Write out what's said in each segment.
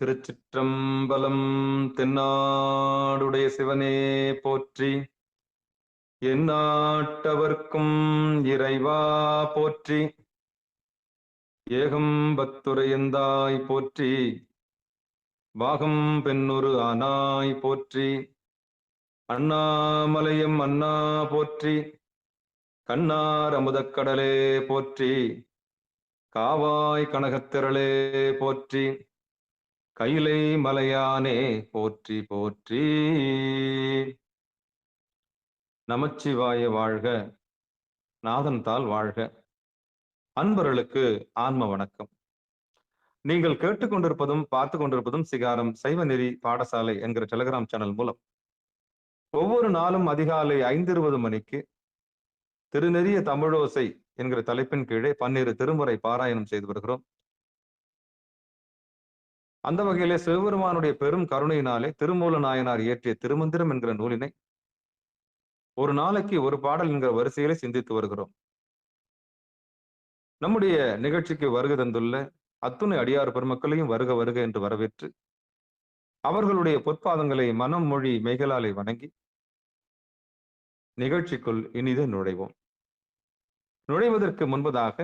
திருச்சிற்றம்பலம். தென்னாடுடைய சிவனே போற்றி, எந்நாட்டவர்க்கும் இறைவா போற்றி, ஏகம்பத்துரையந்தாய் போற்றி, பாகம் பெண்ணொரு ஆனாய் போற்றி, அண்ணாமலையம் அண்ணா போற்றி, கண்ணார் அமுதக்கடலே போற்றி, காவாய் கனகத்திரளே போற்றி, கைலை மலையானே போற்றி போற்றி. நமச்சிவாய வாழ்க, நாதன் தாள் வாழ்க. அன்பர்களுக்கு ஆன்ம வணக்கம். நீங்கள் கேட்டுக்கொண்டிருப்பதும் பார்த்து கொண்டிருப்பதும் சிகாரம் சைவ நெறி பாடசாலை என்கிற டெலிகிராம் சேனல் மூலம் ஒவ்வொரு நாளும் அதிகாலை 5:20 மணிக்கு திருநெறிய தமிழோசை என்கிற தலைப்பின் கீழே 12 திருமுறை பாராயணம் செய்து வருகிறோம். அந்த வகையிலே சிவபெருமானுடைய பெரும் கருணையினாலே திருமூல நாயனார் இயற்றிய திருமந்திரம் என்கிற நூலினை ஒரு நாளைக்கு ஒரு பாடல் என்கிற வரிசையிலே சிந்தித்து வருகிறோம். நம்முடைய நிகழ்ச்சிக்கு வருகை தந்துள்ள அத்துணை அடியார் பெருமக்களையும் வருக வருக என்று வரவேற்று அவர்களுடைய பொற்பாதங்களை மனம் மொழி மெய்களாலே வணங்கி நிகழ்ச்சிக்குள் இனிதே நுழைவோம். நுழைவதற்கு முன்பதாக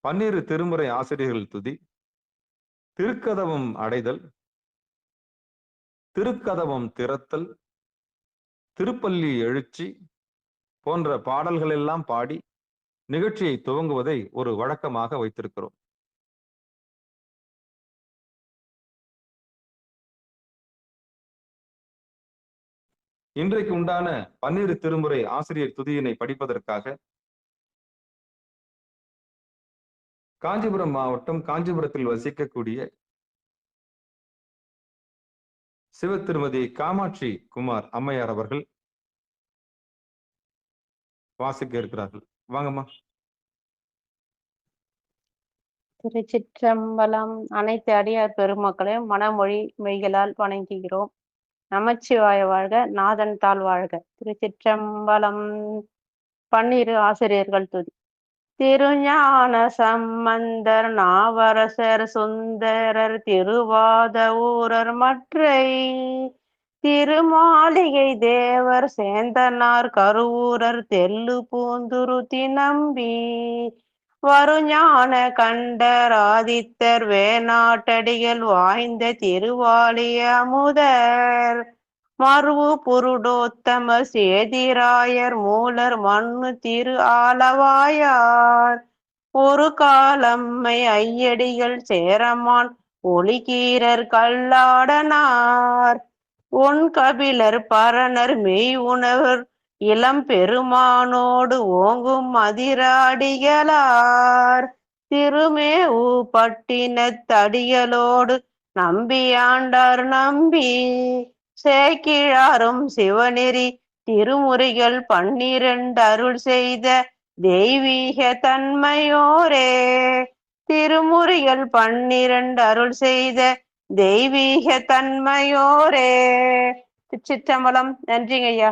12 திருமுறை ஆசிரியர்கள் துதி, திருக்கதவம் அடைதல், திருக்கதவம் திறத்தல், திருப்பள்ளி எழுச்சி போன்ற பாடல்கள் எல்லாம் பாடி நிகழ்ச்சியை துவங்குவதை ஒரு வழக்கமாக வைத்திருக்கிறோம். இன்றைக்கு உண்டான 12 திருமுறை ஆசிரியர் துதியினை படிப்பதற்காக காஞ்சிபுரம் மாவட்டம் காஞ்சிபுரத்தில் வசிக்கக்கூடிய சிவ திருமதி காமாட்சி குமார் அம்மையார் அவர்கள் வாசிக்க இருக்கிறார்கள். வாங்கம்மா. திருச்சிற்றம்பலம். அனைத்து அடியார் பெருமக்களையும் மனமொழி மெய்களால் வணங்குகிறோம். நமச்சிவாய வாழ்க, நாதன் தாள் வாழ்க. திருச்சிற்றம்பலம். 12 ஆசிரியர்கள் துதி. திருஞான சம்பந்தர், நாவரசர், சுந்தரர், திருவாத ஊரர், மற்றை திருமாளிகை தேவர், சேந்தனார், கருவூரர், தெல்லு பூந்துருத்தி நம்பி, வருஞான கண்டர், ஆதித்தர், வேணாட்டடிகள், வாய்ந்த திருவாலிய அமுதர், மருவு புருடோத்தமர், சேதிராயர், மூலர், மண்ணு திரு ஆலவாயார், ஒரு காலம்மை ஐயடிகள், சேரமான், ஒளிகீரர், கல்லாடனார், ஒன் கபிலர், பரணர், மெய் உணவர், இளம் பெருமானோடு ஓங்கும் மதிராடிகளார், திருமேவு பட்டினத்தடிகளோடு நம்பியாண்டார் நம்பி, சேக்கிழாரும் சிவநெறி திருமுறைகள் 12 அருள் செய்த தெய்வீக தன்மையோரே, திருமுறைகள் 12 அருள் செய்த தெய்வீக தன்மையோரே. திருச்சிற்றம்பலம். நன்றிங்க ஐயா.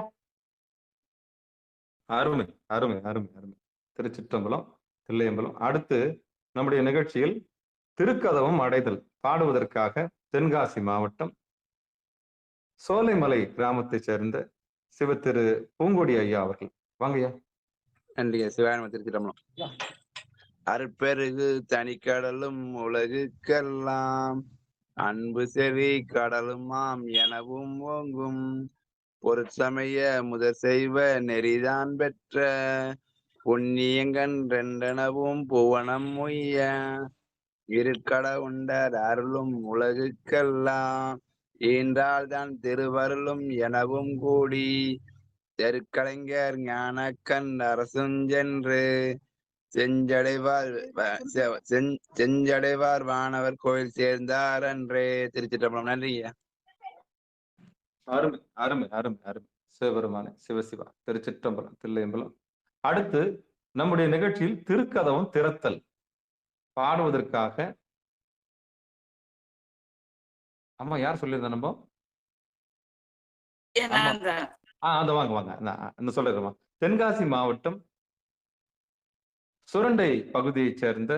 அருமை அருமை அருமை அருமை. திருச்சிற்றம்பலம், தில்லையம்பலம். அடுத்து நம்முடைய நிகழ்ச்சியில் திருக்கதவம் அடைதல் பாடுவதற்காக தென்காசி மாவட்டம் சோலைமலை கிராமத்தை சேர்ந்த சிவ திரு பூங்கொடி ஐயா அவர்கள். வாங்கய்யா. நன்றிங்க. சிவாயன திருச்சிற்றம்பலம். அருட்பெருகு தனிக்கடலும் உலகுக்கெல்லாம் அன்பு செவி கடலுமாம் எனவும் ஓங்கும், பொருட்சமய முதற் செய்வ நெறிதான் பெற்ற புண்ணியங்கன் ரெண்டனவும் புவனம் மொய்ய, இருக்கட உண்டர் அருளும் உலகுக்கெல்லாம் ஈன்றால் தான் திருவருளும் எனவும் கூடி, தெருக்கலைஞர் ஞானக்கண் அரசுஞ்சென்று செஞ்சடைவார் வானவர் கோயில் சேர்ந்தார் அன்றே. திருச்சிற்றம்பலம். நன்றிங்க. அருமை அருமை அருமை அருமை. சிவபெருமானே சிவசிவா. திருச்சிற்றம்பலம், தில்லையம்பலம். அடுத்து நம்முடைய நிகழ்ச்சியில் திருக்கதவம் திறத்தல் பாடுவதற்காக அம்மா யார் சொல்லியிருந்தா? நம்ம அந்த வாங்க வாங்க நான் சொல்லிடுறேன். தென்காசி மாவட்டம் சுரண்டை பகுதியைச் சேர்ந்த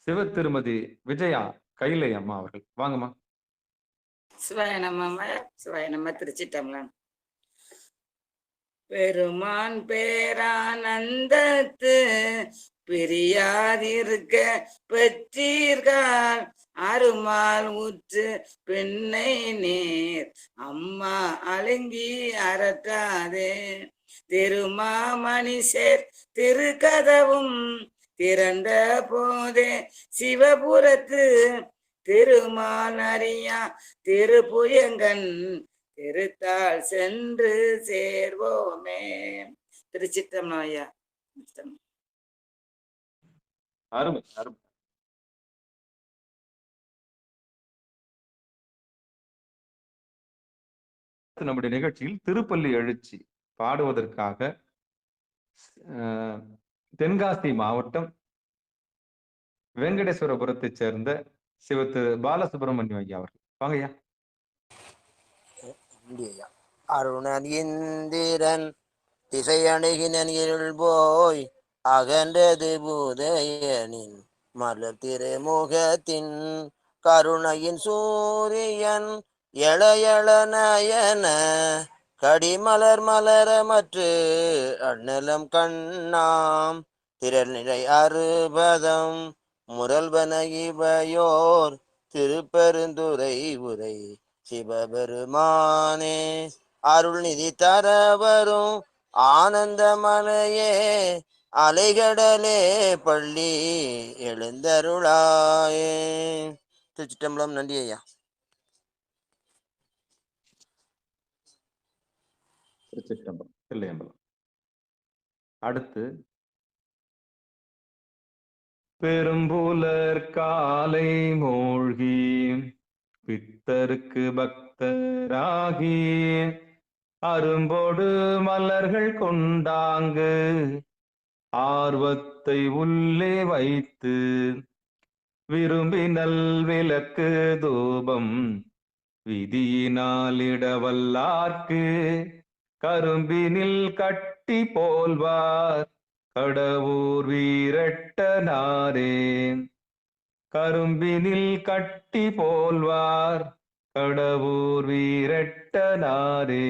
சிவ திருமதி விஜயா கைலை அம்மா அவர்கள். வாங்கம்மா. சிவாய நம்ம சிவாய நம்ம திருச்சிட்டம்லாம். பெருமான் பேரானந்தத்து பிரியாதிருக்க பெற்றீர்கள் அருமால் உற்று பெண்ணை நேர் அம்மா அலங்கி அரட்டாதே திருமாமணி சேர் திருக்கதவும் திறந்த போதே சிவபுரத்து திருமால் அறியா திருப்புயங்கன் திருத்தாள் சென்று சேர்வோமே. திருச்சிட்டம்லாம் ஐயா. அருமை அருமை. நம்முடைய நிகழ்ச்சியில் திருப்பள்ளி எழுச்சி பாடுவதற்காக தென்காசி மாவட்டம் வெங்கடேஸ்வரபுரத்தைச் சேர்ந்த சிவத்திரு பாலசுப்ரமணியம் ஐயா அவர்கள். வாங்கய்யா. அருணன் இந்திரன் திசையணுகினன் இருள் போய் அகன்றது பூதையனின் மலர் திருமுகத்தின் கருணையின் சூரியன் எளையள நயன கடிமலர் மலரமற்று அண்ணலம் கண்ணாம் திரநிலை அறுபதம் முரல்வன இவையோர் திருப்பெருந்துரை உரை சிவபெருமானே அருள்நிதி தரவரும் ஆனந்த மலையே அலைகடலே பள்ளி எழுந்தருளாயே. திருச்சிட்டம்பலம். நன்றி ஐயா. திருச்சிட்டம்பலம், தில்லையம்பலம். அடுத்து பெரும்புலர் காலை மூழ்கி பித்தருக்கு பக்தராகி அரும்போடு மலர்கள் கொண்டாங்கு ஆர்வத்தை உள்ளே வைத்து விரும்பினல் விளக்கு தூபம் விதியினாலிடவல்லார்க்கு கரும்பினில் கட்டி போல்வார் கடவுர் வீரட்டனாரே. கரும்பினில் கட்டி போல்வார் கடவுர் வீரட்டனாரே.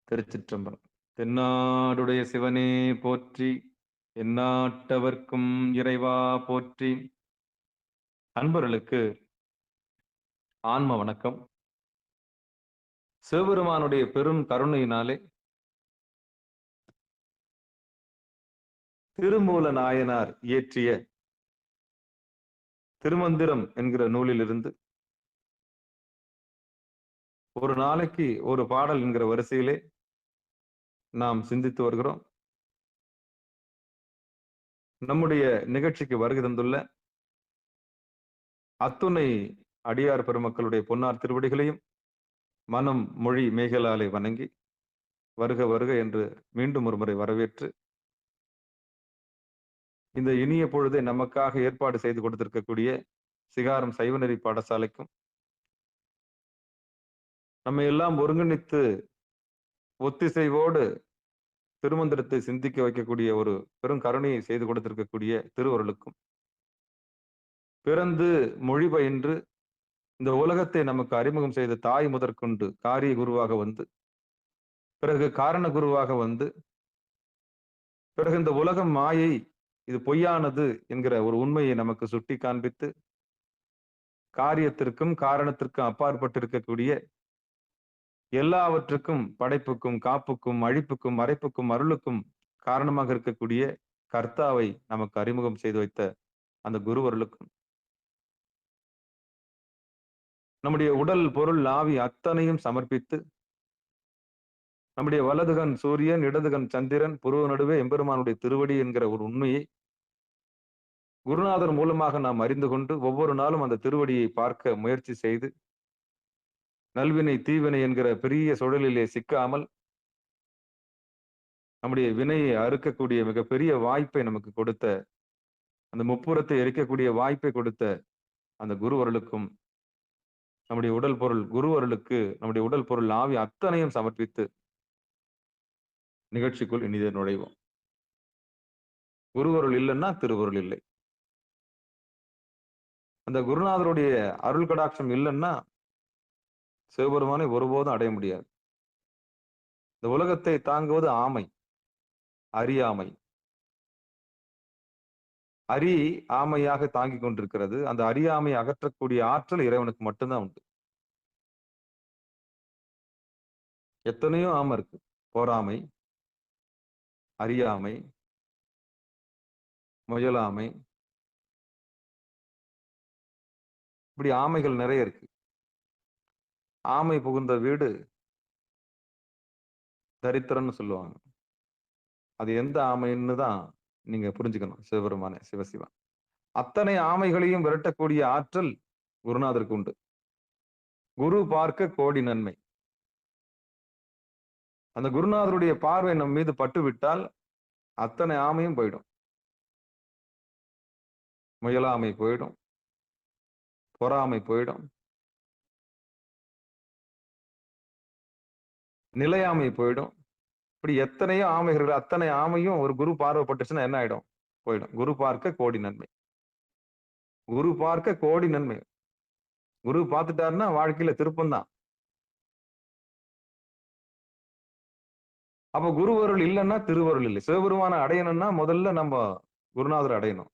திருச்சிற்றம்பலம். தென்னாடுடைய சிவனே போற்றி, எந்நாட்டவர்க்கும் இறைவா போற்றி. அன்பர்களுக்கு ஆன்ம வணக்கம். சிவபெருமானுடைய பெரும் கருணையினாலே திருமூல நாயனார் இயற்றிய திருமந்திரம் என்கிற நூலிலிருந்து ஒரு நாளைக்கு ஒரு பாடல் என்கிற வரிசையிலே நாம் சிந்தித்து வருகிறோம். நம்முடைய நிகழ்ச்சிக்கு வருகை தந்துள்ள அத்துணை அடியார் பெருமக்களுடைய பொன்னார் திருவடிகளையும் மனம் மொழி மேகலாலை வணங்கி வருக வருக என்று மீண்டும் ஒரு முறை வரவேற்று இந்த இனிய பொழுதை நமக்காக ஏற்பாடு செய்து கொடுத்திருக்கக்கூடிய சிகாரம் சைவநெறி பாடசாலைக்கும் நம்ம எல்லாம் ஒருங்கிணைத்து ஒத்திசைவோடு திருமந்திரத்தை சிந்திக்க வைக்கக்கூடிய ஒரு பெரும் கருணையை செய்து கொடுத்திருக்கக்கூடிய திருவருளுக்கும் பிறந்து மொழி பயின்று இந்த உலகத்தை நமக்கு அறிமுகம் செய்த தாய் முதற்கொண்டு காரிய குருவாக வந்து பிறகு காரண குருவாக வந்து பிறகு இந்த உலகம் மாயை இது பொய்யானது என்கிற ஒரு உண்மையை நமக்கு சுட்டி காண்பித்து காரியத்திற்கும் காரணத்திற்கும் அப்பாற்பட்டிருக்கக்கூடிய எல்லாவற்றுக்கும் படைப்புக்கும் காப்புக்கும் அழிப்புக்கும் மறைப்புக்கும் அருளுக்கும் காரணமாக இருக்கக்கூடிய கர்த்தாவை நமக்கு அறிமுகம் செய்து வைத்த அந்த குருவருளுக்கும் நம்முடைய உடல் பொருள் ஆவி அத்தனையும் சமர்ப்பித்து நம்முடைய வலதுகன் சூரியன் இடதுகன் சந்திரன் புருவ நடுவே எம்பெருமானுடைய திருவடி என்கிற ஒரு உண்மையை குருநாதர் மூலமாக நாம் அறிந்து கொண்டு ஒவ்வொரு நாளும் அந்த திருவடியை பார்க்க முயற்சி செய்து நல்வினை தீவினை என்கிற பெரிய சுழலிலே சிக்காமல் நம்முடைய வினையை அறுக்கக்கூடிய மிகப்பெரிய வாய்ப்பை நமக்கு கொடுத்த அந்த முப்புறத்தை எரிக்கக்கூடிய வாய்ப்பை கொடுத்த அந்த குருவருளுக்கும் நம்முடைய உடல் பொருள் குருவருளுக்கு நம்முடைய உடல் பொருள் ஆவி அத்தனையும் சமர்ப்பித்து நிகழ்ச்சிக்குள் இனிதே நுழைவோம். குருவருள் இல்லைன்னா திருவருள் இல்லை. அந்த குருநாதருடைய அருள் கடாட்சம் இல்லைன்னா சிவபெருமானை ஒருபோதும் அடைய முடியாது. இந்த உலகத்தை தாங்குவது ஆமை, அறியாமை. அரி ஆமையாக தாங்கிக் கொண்டிருக்கிறது. அந்த அறியாமை அகற்றக்கூடிய ஆற்றல் இறைவனுக்கு மட்டும்தான் உண்டு. எத்தனையோ ஆமை இருக்கு. பொறாமை, அறியாமை, முயலாமை, இப்படி ஆமைகள் நிறைய இருக்கு. ஆமை புகுந்த வீடு தரித்திரம்னு சொல்லுவாங்க. அது எந்த ஆமைன்னு தான் நீங்க புரிஞ்சுக்கணும். சிவபெருமானே, சிவசிவா. அத்தனை ஆமைகளையும் விரட்டக்கூடிய ஆற்றல் குருநாதருக்கு உண்டு. குரு பார்க்க கோடி நன்மை. அந்த குருநாதருடைய பார்வை நம் மீது பட்டு விட்டால் அத்தனை ஆமையும் போயிடும். முயலாமை போயிடும், பொறாமை போயிடும், நிலையாமை போயிடும். இப்படி எத்தனையோ ஆமைகள், அத்தனை ஆமையும் ஒரு குரு பார்வைப்பட்டுச்சுன்னா என்ன ஆயிடும்? போயிடும். குரு பார்க்க கோடி நன்மை. குரு பார்க்க கோடி நன்மை. குரு பார்த்துட்டாருன்னா வாழ்க்கையில திருப்பம் தான். அப்ப குருவருள் இல்லைன்னா திருவருள் இல்லை. சிவபெருமானை அடையணும்னா முதல்ல நம்ம குருநாதர் அடையணும்.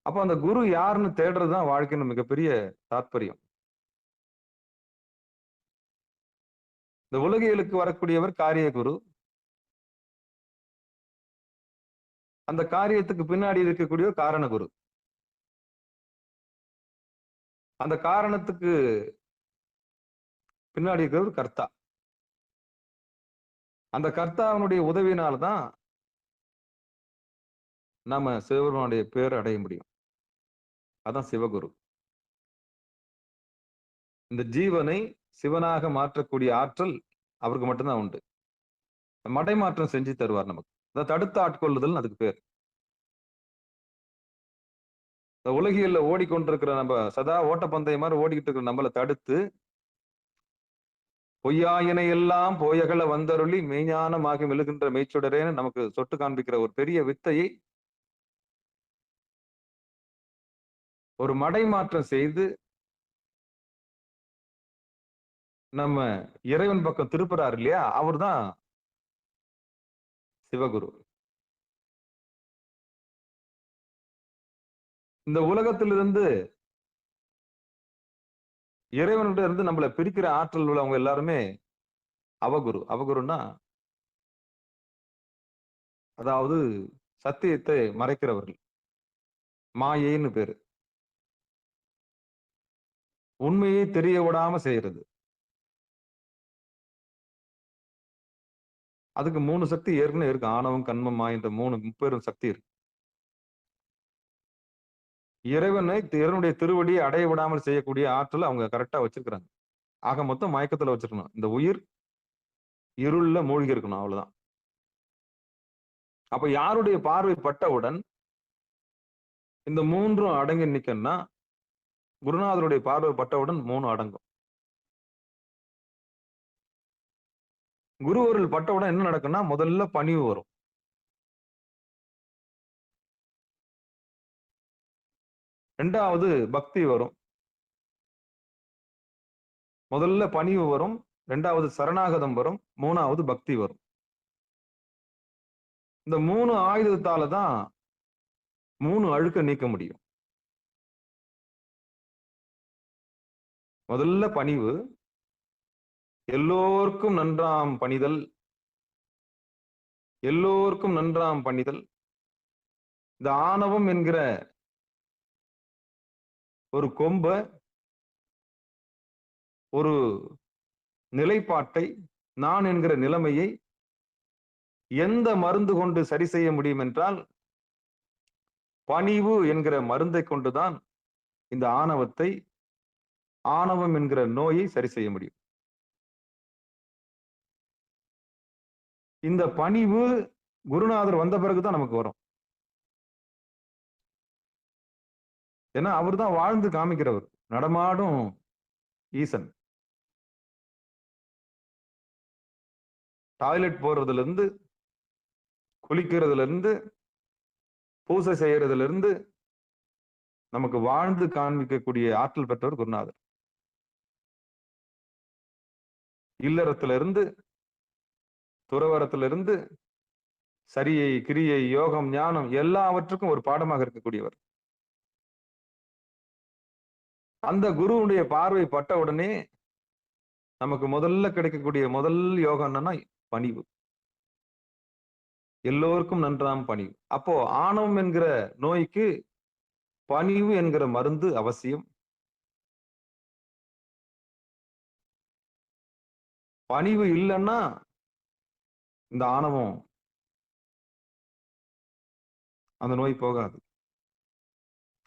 அப்ப அந்த குரு யாருன்னு தேடுறதுதான் வாழ்க்கையின் மிகப்பெரிய தாத்பரியம். இந்த உலகியலுக்கு வரக்கூடியவர் காரிய குரு. அந்த காரியத்துக்கு பின்னாடி இருக்கக்கூடிய காரண குரு. அந்த காரணத்துக்கு பின்னாடி இருக்கிறவர் கர்த்தா. அந்த கர்த்தாவினுடைய உதவியினால்தான் நாம சிவபெருமானுடைய பேர் அடைய முடியும். அதான் சிவகுரு. இந்த ஜீவனை சிவனாக மாற்றக்கூடிய ஆற்றல் அவருக்கு மட்டும்தான் உண்டு. மடைமாற்றம் செஞ்சு தருவார் நமக்கு. அதை தடுத்து ஆட்கொள்ளுதல் அதுக்கு பேர். இந்த உலகியல்ல ஓடிக்கொண்டிருக்கிற நம்ம சதா ஓட்டப்பந்தயம் மாதிரி ஓடிக்கிட்டு இருக்கிற நம்மளை தடுத்து பொய்யாயினை எல்லாம் போயகல வந்தருளி மெய்ஞானமாக மெழுகின்ற மெய்ச்சுடரேன்னு நமக்கு சொட்டு காண்பிக்கிற ஒரு பெரிய வித்தையை ஒரு மடைமாற்றம் செய்து நம்ம இறைவன் பக்கம் திருப்புறாரு இல்லையா, அவர் தான் சிவகுரு. இந்த உலகத்திலிருந்து இறைவன்கிட்ட இருந்து நம்மளை பிரிக்கிற ஆற்றல் உள்ளவங்க எல்லாருமே அவகுரு. அவகுருன்னா அதாவது சத்தியத்தை மறைக்கிறவர்கள். மாயைன்னு பேரு. உண்மையை தெரிய விடாம செய்யறது. அதுக்கு 3 சக்தி ஏற்கனவே இருக்கு. ஆணவம், கண்மம், மாய, 3 முப்பெரும் சக்தி இருக்கு. இறைவனுடைய திருவடியை அடைய விடாமல் செய்யக்கூடிய ஆற்றல் அவங்க கரெக்டா வச்சிருக்கிறாங்க. ஆக மொத்தம் மயக்கத்துல வச்சிருக்கணும். இந்த உயிர் இருள்ல மூழ்கி இருக்கணும், அவ்வளவுதான். அப்ப யாருடைய பார்வை பட்டவுடன் இந்த 3ம் அடங்கி நிக்கணும்னா குருநாதருடைய பார்வை பட்டவுடன் 3 அடங்கும். குருவருள் பட்டவுடன் என்ன நடக்கும்னா முதல்ல பணிவு வரும். ரெண்டாவது பக்தி வரும். முதல்ல பணிவு வரும், ரெண்டாவது சரணாகதம் வரும், 3வது பக்தி வரும். இந்த 3 ஆயுதத்தால தான் 3 அழுக்க நீக்க முடியும். முதல்ல பணிவு, எல்லோருக்கும் நன்றாம் பணிதல், எல்லோருக்கும் நன்றாம் பணிதல். இந்த ஆணவம் என்கிற ஒரு கொம்ப, ஒரு நிலைப்பாட்டை, நான் என்கிற நிலைமையை எந்த மருந்து கொண்டு சரி செய்ய முடியும் என்றால் பணிவு என்கிற மருந்தை கொண்டுதான் இந்த ஆணவத்தை, ஆணவம் என்கிற நோயை சரி செய்ய முடியும். இந்த பணிவு குருநாதர் வந்த பிறகுதான் நமக்கு வரும். ஏன்னா அவர் தான் வாழ்ந்து காமிக்கிறவர், நடமாடும் ஈசன். டாய்லெட் போறதுல இருந்து, குளிக்கிறதுல இருந்து, பூசை செய்யறதுல இருந்து, நமக்கு வாழ்ந்து காண்பிக்கக்கூடிய ஆற்றல் பெற்றவர் குருநாதர். இல்லறத்திலிருந்து, துறவரத்திலிருந்து சரியை, கிரியை, யோகம், ஞானம் எல்லாவற்றுக்கும் ஒரு பாடமாக இருக்கக்கூடியவர். அந்த குருவுடைய பார்வை பட்ட உடனே நமக்கு முதல்ல கிடைக்கக்கூடிய முதல் யோகம் என்னன்னா பணிவு. எல்லோருக்கும் நன்றாம் பணிவு. அப்போ ஆணவம் என்கிற நோய்க்கு பணிவு என்கிற மருந்து அவசியம். பணிவு இல்லைன்னா இந்த ஆணவம், அந்த நோய் போகாது.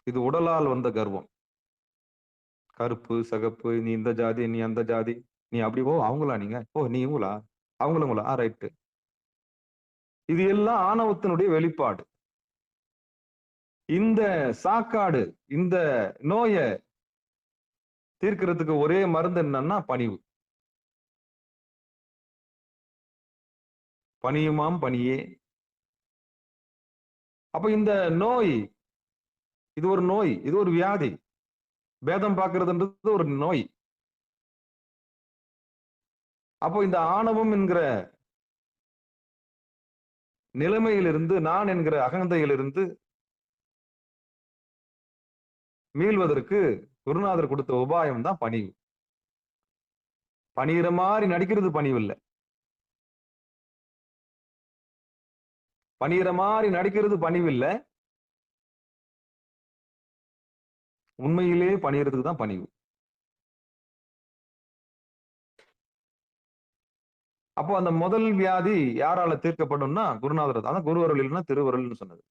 இது உடலால் வந்த கர்வம். கருப்பு, சிகப்பு, நீ இந்த ஜாதி, நீ அந்த ஜாதி, நீ அப்படி அவங்களா நீங்க, நீ இவங்களா, அவங்களுங்களா, ரைட்டு. இது எல்லாம் ஆணவத்தினுடைய வெளிப்பாடு. இந்த சாக்காடு, இந்த நோயை தீர்க்கிறதுக்கு ஒரே மருந்து என்னன்னா பணிவு. பணியுமாம் பணியே. அப்ப இந்த நோய், இது ஒரு நோய், இது ஒரு வியாதி. பேதம் பார்க்கிறதுன்றது ஒரு நோய். அப்போ இந்த ஆணவம் என்கிற நிலைமையிலிருந்து, நான் என்கிற அகந்தையிலிருந்து மீள்வதற்கு குருநாதர் கொடுத்த உபாயம் தான் பணிவு. பணிகிற மாதிரி நடிக்கிறது பணிவு இல்லை. பணிகிற மாதிரி நடிக்கிறது பணிவு இல்லை. உண்மையிலே பணிகிறதுக்கு தான் பணிவு. அப்போ அந்த முதல் வியாதி யாரால தீர்க்கப்படும்னா குருநாதர். அதான் குருவருள் இல்லைன்னா திருவருள்னு சொன்னது.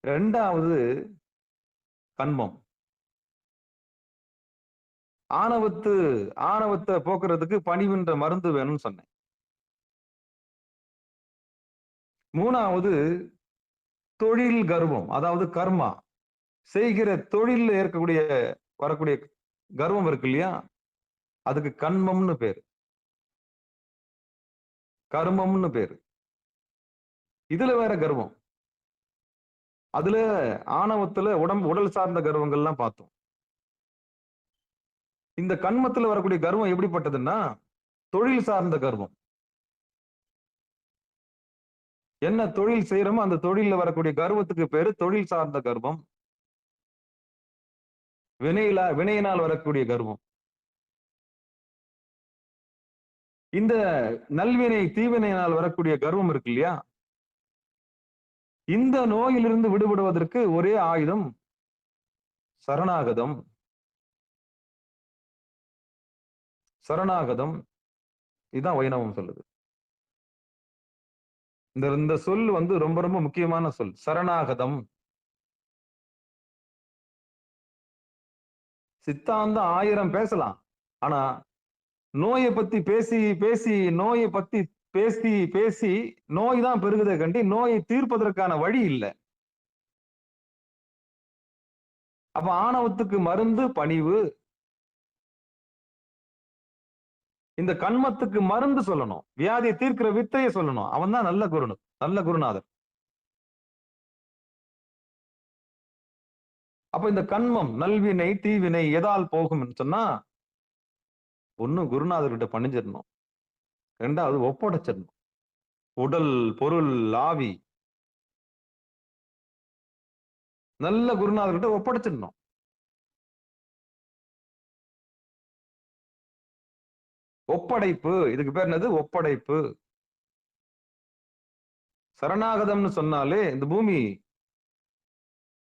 இரண்டாவது கண்மம். ஆணவத்தை போக்குறதுக்கு பணிவுன்ற மருந்து வேணும்னு சொன்னேன். மூணாவது தொழில் கர்வம், அதாவது கர்மா. செய்கிற தொழில் வரக்கூடிய கர்வம் இருக்கு இல்லையா, அதுக்கு கண்மம்னு பேரு, கர்மம்னு பேரு. இதுல வேற கர்வம். அதுல ஆணவத்துல உடல் சார்ந்த கர்வங்கள்லாம் பார்த்தோம். இந்த கண்மத்துல வரக்கூடிய கர்வம் எப்படிப்பட்டதுன்னா தொழில் சார்ந்த கர்வம். என்ன தொழில் செய்யறோமோ அந்த தொழில வரக்கூடிய கர்வத்துக்கு பேரு தொழில் சார்ந்த கர்வம். வினையினால் வரக்கூடிய கர்வம். இந்த நல்வினை தீவினையினால் வரக்கூடிய கர்வம் இருக்கு இல்லையா, இந்த நோயிலிருந்து விடுபடுவதற்கு ஒரே ஆயுதம் சரணாகதம். சரணாகதம் இதுதான் வைணவம் சொல்லுது. இந்த சொல் ரொம்ப ரொம்ப முக்கியமான சொல், சரணாகதம். சித்தாந்தம் 1000 பேசலாம். ஆனா நோயை பத்தி பேசி பேசி நோயை பத்தி பேசி பேசி நோய் தான் பெருகுதை கண்டி நோயை தீர்ப்பதற்கான வழி இல்லை. அப்ப ஆணவத்துக்கு மருந்து பணிவு. இந்த கண்மத்துக்கு மருந்து சொல்லணும், வியாதியை தீர்க்கிற வித்தையை சொல்லணும். அவன் தான் நல்ல குருநாதர். அப்ப இந்த கண்மம், நல்வினை தீவினை எதால் போகும் சொன்னா, ஒண்ணு குருநாதர்கிட்ட பணிஞ்சிடணும், ரெண்டாவது ஒப்படைச்சிடணும். உடல், பொருள், ஆவி நல்ல குருநாதர்கிட்ட ஒப்படைச்சிடணும். ஒப்படைப்பு, இதுக்கு பேர் என்னது? ஒப்படைப்பு. சரணாகதம்னு சொன்னாலே இந்த பூமி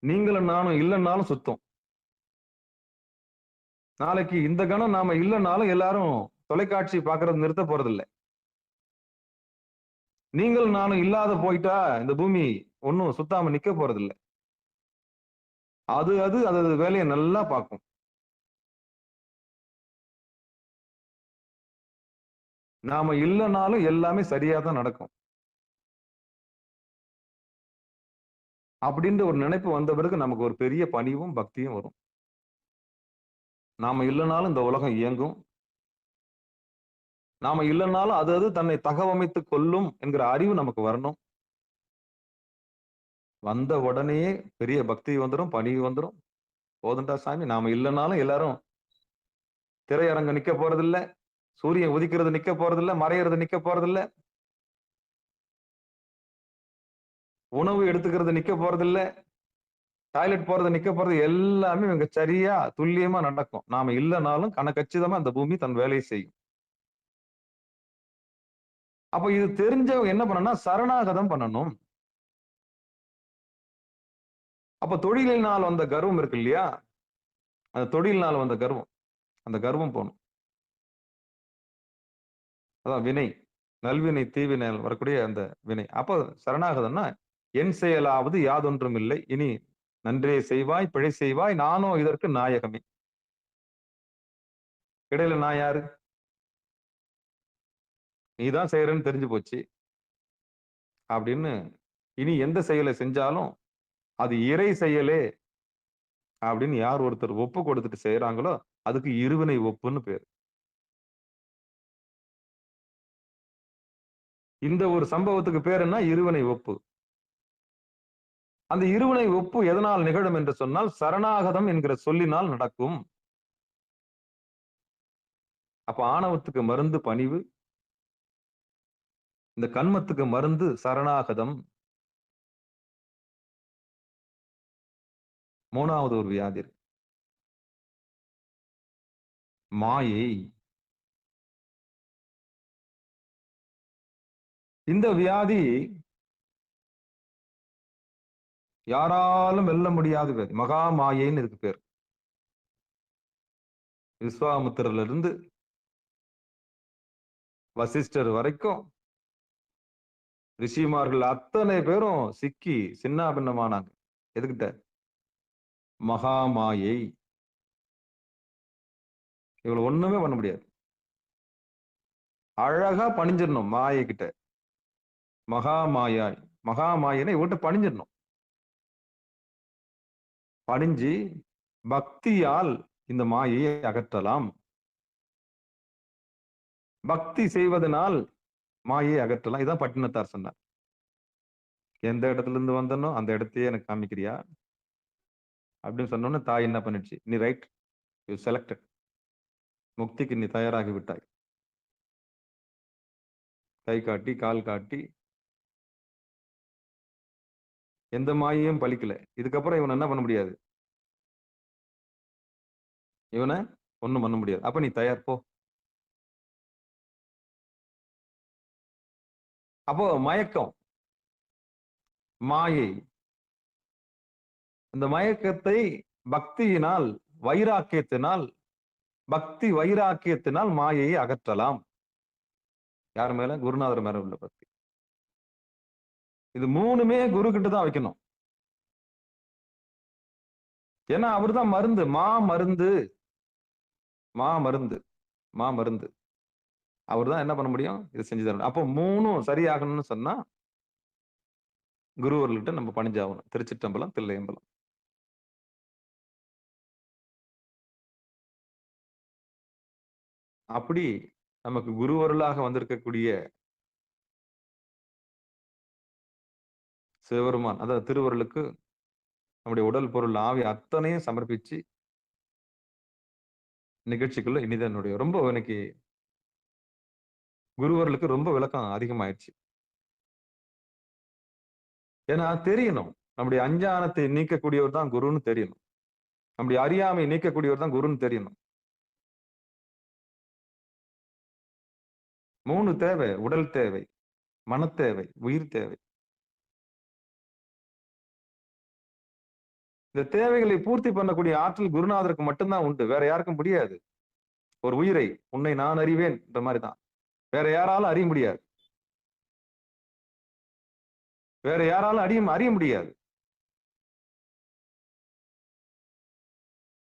நீங்களும் நானும் இல்லைன்னாலும் சுத்தம். நாளைக்கு இந்த கணம் நாம இல்லைன்னாலும் எல்லாரும் தொலைக்காட்சி பார்க்கறது நிறுத்த போறதில்லை. நீங்கள் நானும் இல்லாத போயிட்டா இந்த பூமி ஒன்னும் சுத்தாம நிக்க போறதில்லை. அது வேலையை நல்லா பார்க்கும். நாம இல்லைனாலும் எல்லாமே சரியா தான் நடக்கும். அப்படின்ற ஒரு நினைப்பு வந்த பிறகு நமக்கு ஒரு பெரிய பணிவும் பக்தியும் வரும். நாம இல்லைனாலும் இந்த உலகம் இயங்கும். நாம இல்லைனாலும் அது தன்னை தகவமைத்து கொள்ளும் என்கிற அறிவு நமக்கு வரணும். வந்த உடனேயே பெரிய பக்தி வந்துடும், பணிவு வந்துடும். போதுண்டா சாமி, நாம இல்லைனாலும் எல்லாரும் திரையரங்க நிக்க போறதில்ல, சூரியன் உதிக்கிறது நிக்க போறதில்ல, மறையிறது நிக்க போறதில்ல, உணவு எடுத்துக்கிறது நிக்க போறதில்ல, டாய்லெட் போறது நிக்க போறது, எல்லாமே இவங்க சரியா துல்லியமா நடக்கும். நாம இல்லைனாலும் கணக்கச்சிதமா அந்த பூமி தன் வேலையை செய்யும். அப்ப இது தெரிஞ்சவங்க என்ன பண்ணணும்னா சரணாகதம் பண்ணணும். அப்ப தொழிலினால் வந்த கர்வம் இருக்கு இல்லையா, அந்த தொழிலினால் வந்த கர்வம், அந்த கர்வம் போகணும். அதான் வினை, நல்வினை தீவினை வரக்கூடிய அந்த வினை. அப்ப சரணாகதம்னா என் செயலாவது யாதொன்றும் இல்லை, இனி நன்றே செய்வாய் பிழை செய்வாய், நானோ இதற்கு நாயகமே. இடையில நான் யாரு? நீதான் செய்யறன்னு தெரிஞ்சு போச்சு அப்படின்னு இனி எந்த செயலை செஞ்சாலும் அது இறை செயலே அப்படின்னு யார் ஒருத்தர் ஒப்பு கொடுத்துட்டு செய்யறாங்களோ அதுக்கு இருவினை ஒப்புன்னு பேரு. இந்த ஒரு சம்பவத்துக்கு பேர் என்ன? இருவினை ஒப்பு. அந்த இருவினை ஒப்பு எதனால் நிகழும் என்று சொன்னால் சரணாகதம் என்கிற சொல்லினால் நடக்கும். அப்ப ஆணவத்துக்கு மருந்து பணிவு, இந்த கன்மத்துக்கு மருந்து சரணாகதம். மூணாவது ஒரு வியாதி இருக்கு, மாயை. இந்த வியாதி யாராலும் வெல்ல முடியாத வியாதி, மகா மாயைன்னு இருக்கு பேர். விஸ்வாமித்திரர்ல இருந்து வசிஷ்டர் வரைக்கும் ரிஷிமார்கள் அத்தனை பேரும் சிக்கி சின்ன பின்னமானாங்க. எதுக்கிட்ட? மகா மாயை. இவளை ஒண்ணுமே பண்ண முடியாது, அழகா பணிஞ்சிடணும் மாயை கிட்ட. மகா மாயாய், மகா மாயினை இவட்ட பணிஞ்சிடணும். பணிஞ்சு பக்தியால் இந்த மாயையை அகற்றலாம். பக்தி செய்வதனால் மாயை அகற்றலாம். இதான் பட்டினத்தார் சொன்னார். எந்த இடத்துல இருந்து வந்தனோ அந்த இடத்தையே எனக்கு காமிக்கிறியா அப்படின்னு சொன்னோன்னு தாய் என்ன பண்ணிடுச்சு, நீ ரைட், யூ செலக்டட், முக்திக்கு நீ தயாராகி விட்டாய். கை காட்டி கால் காட்டி எந்த மாயையும் பலிக்கல. இதுக்கப்புறம் இவன் என்ன பண்ண முடியாது, இவனை ஒண்ணும் பண்ண முடியாது. அப்ப நீ தயார் போ. அப்போ மயக்கம், மாயை, இந்த மயக்கத்தை பக்தியினால் வைராக்கியத்தினால், பக்தி வைராக்கியத்தினால் மாயையை அகற்றலாம். யார் மேல? குருநாதர் மேல உள்ள பக்தி. இது மூணுமே குரு கிட்ட தான் வைக்கணும். ஏன்னா அவர் தான் மருந்து, மா மருந்து, மா மருந்து, மா மருந்து. அவர் தான் என்ன பண்ண முடியும், இதை செஞ்சு தரணும். அப்போ மூணும் சரியாகணும்னு சொன்னா குருவர்கள்கிட்ட நம்ம பணிஞ்சாகணும். திருச்சிற்றம்பலம், தில்லையம்பலம். அப்படி நமக்கு குருவர்களாக வந்திருக்கக்கூடிய சிவபெருமான், அதாவது திருவருளுக்கு நம்முடைய உடல் பொருள் ஆவி அத்தனையும் சமர்ப்பிச்சு நிகழ்ச்சிக்குள்ள இனிதான் என்னுடைய ரொம்ப எனக்கு குருவர்களுக்கு ரொம்ப விளக்கம் அதிகமாயிடுச்சு. ஏன்னா தெரியணும், நம்முடைய அஞ்ஞானத்தை நீக்கக்கூடியவர் தான் குருன்னு தெரியணும், நம்முடைய அறியாமை நீக்கக்கூடியவர் தான் குருன்னு தெரியணும். மூணு தேவை, உடல் தேவை, மனத்தேவை, உயிர் தேவை. இந்த தேவைகளை பூர்த்தி பண்ணக்கூடிய ஆற்றல் குருநாதருக்கு மட்டும்தான் உண்டு, வேற யாருக்கும் முடியாது. ஒரு உயிரை உன்னை நான் அறிவேன் என்ற மாதிரிதான், வேற யாராலும் அறிய முடியாது, வேற யாராலும் அறிய முடியாது.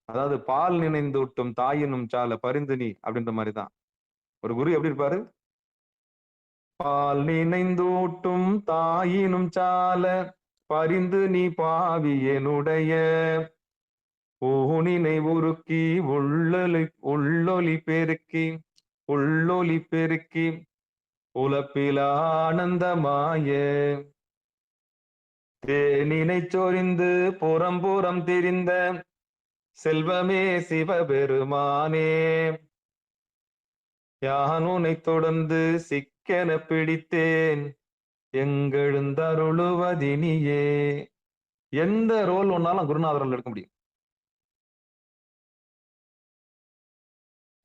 அதாவது பால் நினைந்தூட்டும் தாயினும் சால பரிந்து நீ அப்படின்ற மாதிரிதான் ஒரு குரு எப்படி இருப்பாரு. பால் நினைந்தூட்டும் தாயினும் சால பரிந்து நீ பாவியனுடைய ஊனினை உருக்கி உள்ளொலி பெருக்கி உலப்பில் ஆனந்தமாய தேனினை சொரிந்து புறம் புறம் திரிந்த செல்வமே சிவபெருமானே, யான் உன்னை தொடர்ந்து சிக்கென பிடித்தேன், எங்கெழுந்தருளுவதினியே. எந்த ரோல் ஒன்னாலும் குருநாதரால் எடுக்க முடியும்.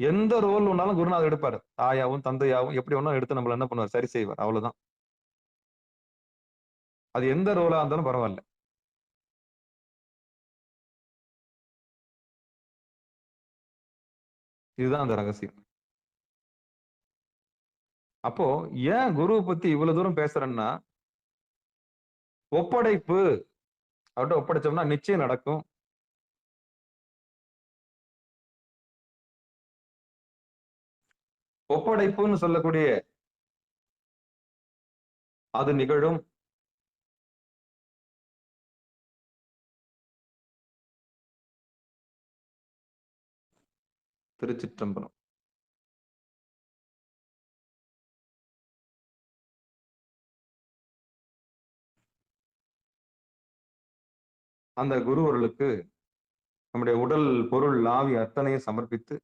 எந்த ரோல் ஒன்னாலும் குருநாதர் எடுப்பாரு. தாயாவும் தந்தையாவும் எப்படி ஒன்னும் எடுத்து நம்மள என்ன பண்ணுவார், சரி செய்வார். அவ்வளவுதான். அது எந்த ரோலா இருந்தாலும் பரவாயில்ல. இதுதான் அந்த ரகசியம். அப்போ ஏன் குருவை பத்தி இவ்வளவு தூரம் பேசுறேன்னா, ஒப்படைப்பு அவர்கிட்ட ஒப்படைச்சோம்னா நிச்சயம் நடக்கும். ஒப்படைப்புன்னு சொல்லக்கூடிய அது நிகழும். திருச்சிற்றம்பலம். அந்த குருவர்களுக்கு நம்முடைய உடல், பொருள், ஆவி அத்தனையும் சமர்ப்பித்து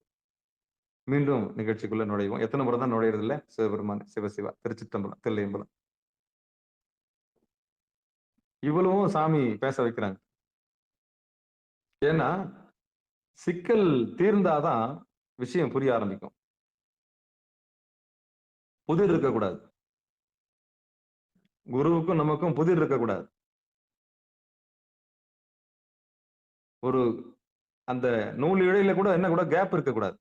மீண்டும் நிகழ்ச்சிக்குள்ள நுழைவோம். எத்தனை முறை தான் நுழையிறது இல்ல? சிவபெருமான், சிவசிவா, திருச்சிற்றம்பலம், தில்லையம்பலம். இவ்வளவும் சாமி பேச வைக்கிறாங்க. ஏன்னா சிக்கல் தீர்ந்தாதான் விஷயம் புரிய ஆரம்பிக்கும். புதிர் இருக்கக்கூடாது. குருவுக்கும் நமக்கும் புதிர் இருக்கக்கூடாது. ஒரு அந்த நூல் இழையில கூட என்ன கூட கேப் இருக்கக்கூடாது.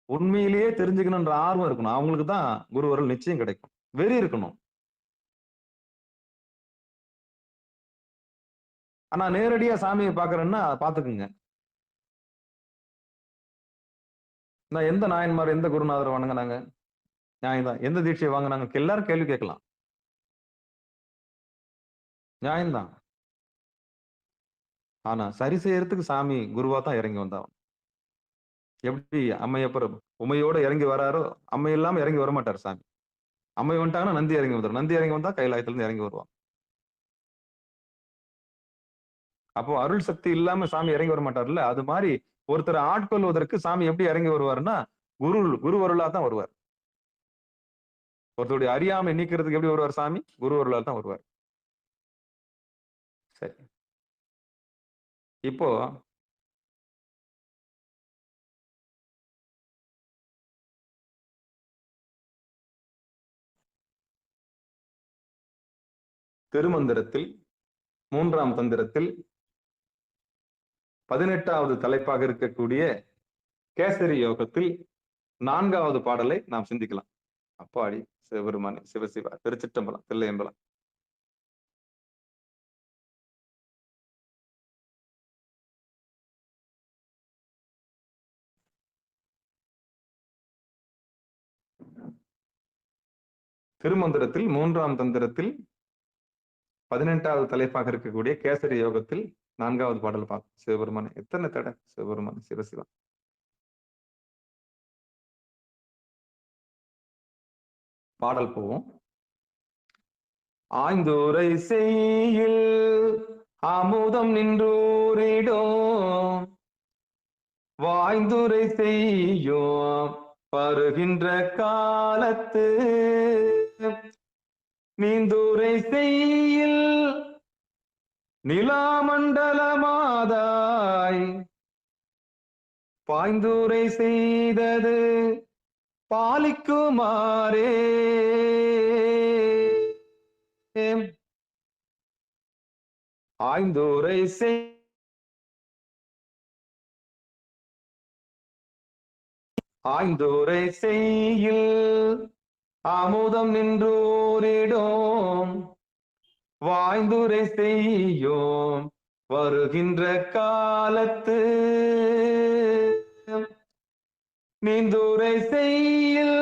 உண்மையிலேயே தெரிஞ்சுக்கணும்ன்ற ஆர்வம் இருக்கணும். அவங்களுக்கு தான் குருவர்கள் நிச்சயம் கிடைக்கும். வெறி இருக்கணும். ஆனா நேரடியா சாமியை பாக்குறேன்னா பாத்துக்குங்க. நான் எந்த நாயன்மார், எந்த குருநாதர் வணங்கினாங்க? நியாயம்தான். எந்த தீட்சையை வாங்கினாங்க? எல்லாரும் கேள்வி கேட்கலாம். நியாயம்தான். ஆனா சரி செய்யறதுக்கு சாமி குருவா தான் இறங்கி வந்தான். எப்படி அம்மையப்பர் உமையோட இறங்கி வராரோ, அம்மை இல்லாம இறங்கி வர மாட்டார் சாமி. அம்மை வந்துட்டாங்கன்னா நந்தி இறங்கி வந்துடும். நந்தி இறங்கி வந்தா கைலாயத்துல இருந்து இறங்கி வருவான். அப்போ அருள் சக்தி இல்லாம சாமி இறங்கி வர மாட்டார்ல. அது மாதிரி ஒருத்தரை ஆட்கொள்வதற்கு சாமி எப்படி இறங்கி வருவாருன்னா குருவருளா தான் வருவார். ஒருத்தருடைய அறியாமை நீக்கிறதுக்கு எப்படி வருவார் சாமி? குருவருளா தான் வருவார். சரி, இப்போ திருமந்திரத்தில் 3ஆம் தந்திரத்தில் 18வது தலைப்பாக இருக்கக்கூடிய கேசரி யோகத்தில் 4வது பாடலை நாம் சிந்திக்கலாம். அப்பாடி சிவபெருமானே, சிவசிவா, திருச்சிற்றம்பலம், தில்லையம்பலம். திருமந்திரத்தில் 3ஆம் தந்திரத்தில் 18வது தலைப்பாக இருக்கக்கூடிய கேசரி யோகத்தில் 4வது பாடல் பார்க்கும். சிவபெருமானே, எத்தனை தடை சிவபெருமானே, சிவசிவா. பாடல் போவோம். ஆய்ந்துரை செய்யில் அமுதம் நின்றூரிடும், வாய்ந்துரை செய்யோம் பருகின்ற காலத்து, நீந்துரை செய்யில் நிலாமண்டலமாதாய், பாய்ந்துரை செய்தது பாலிக்குமாறே. ஆய்ந்துரை ஆய்ந்துரை செய்யில் அமுதம் நின்றோரிடும், வாய்ந்துரை செய்யோம் வருகின்ற காலத்து, நீந்துரை செய்யில்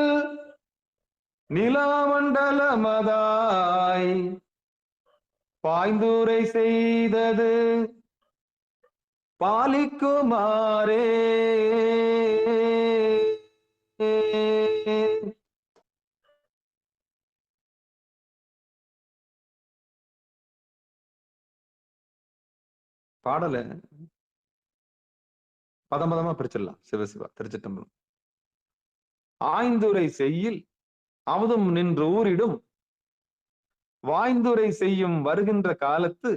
நிலாமண்டலமதாய், பாய்ந்துரை செய்தது பாலிக்குமாறே. பாடலை பதமா பிரிச்சிடலாம். சிவசிவா திருச்சிட்டம்பலம். ஆய்ந்துரை செய்யில் அமுதம் நின்று ஊரிடும் வாய்ந்துரை செய்யும் வருகின்ற காலத்து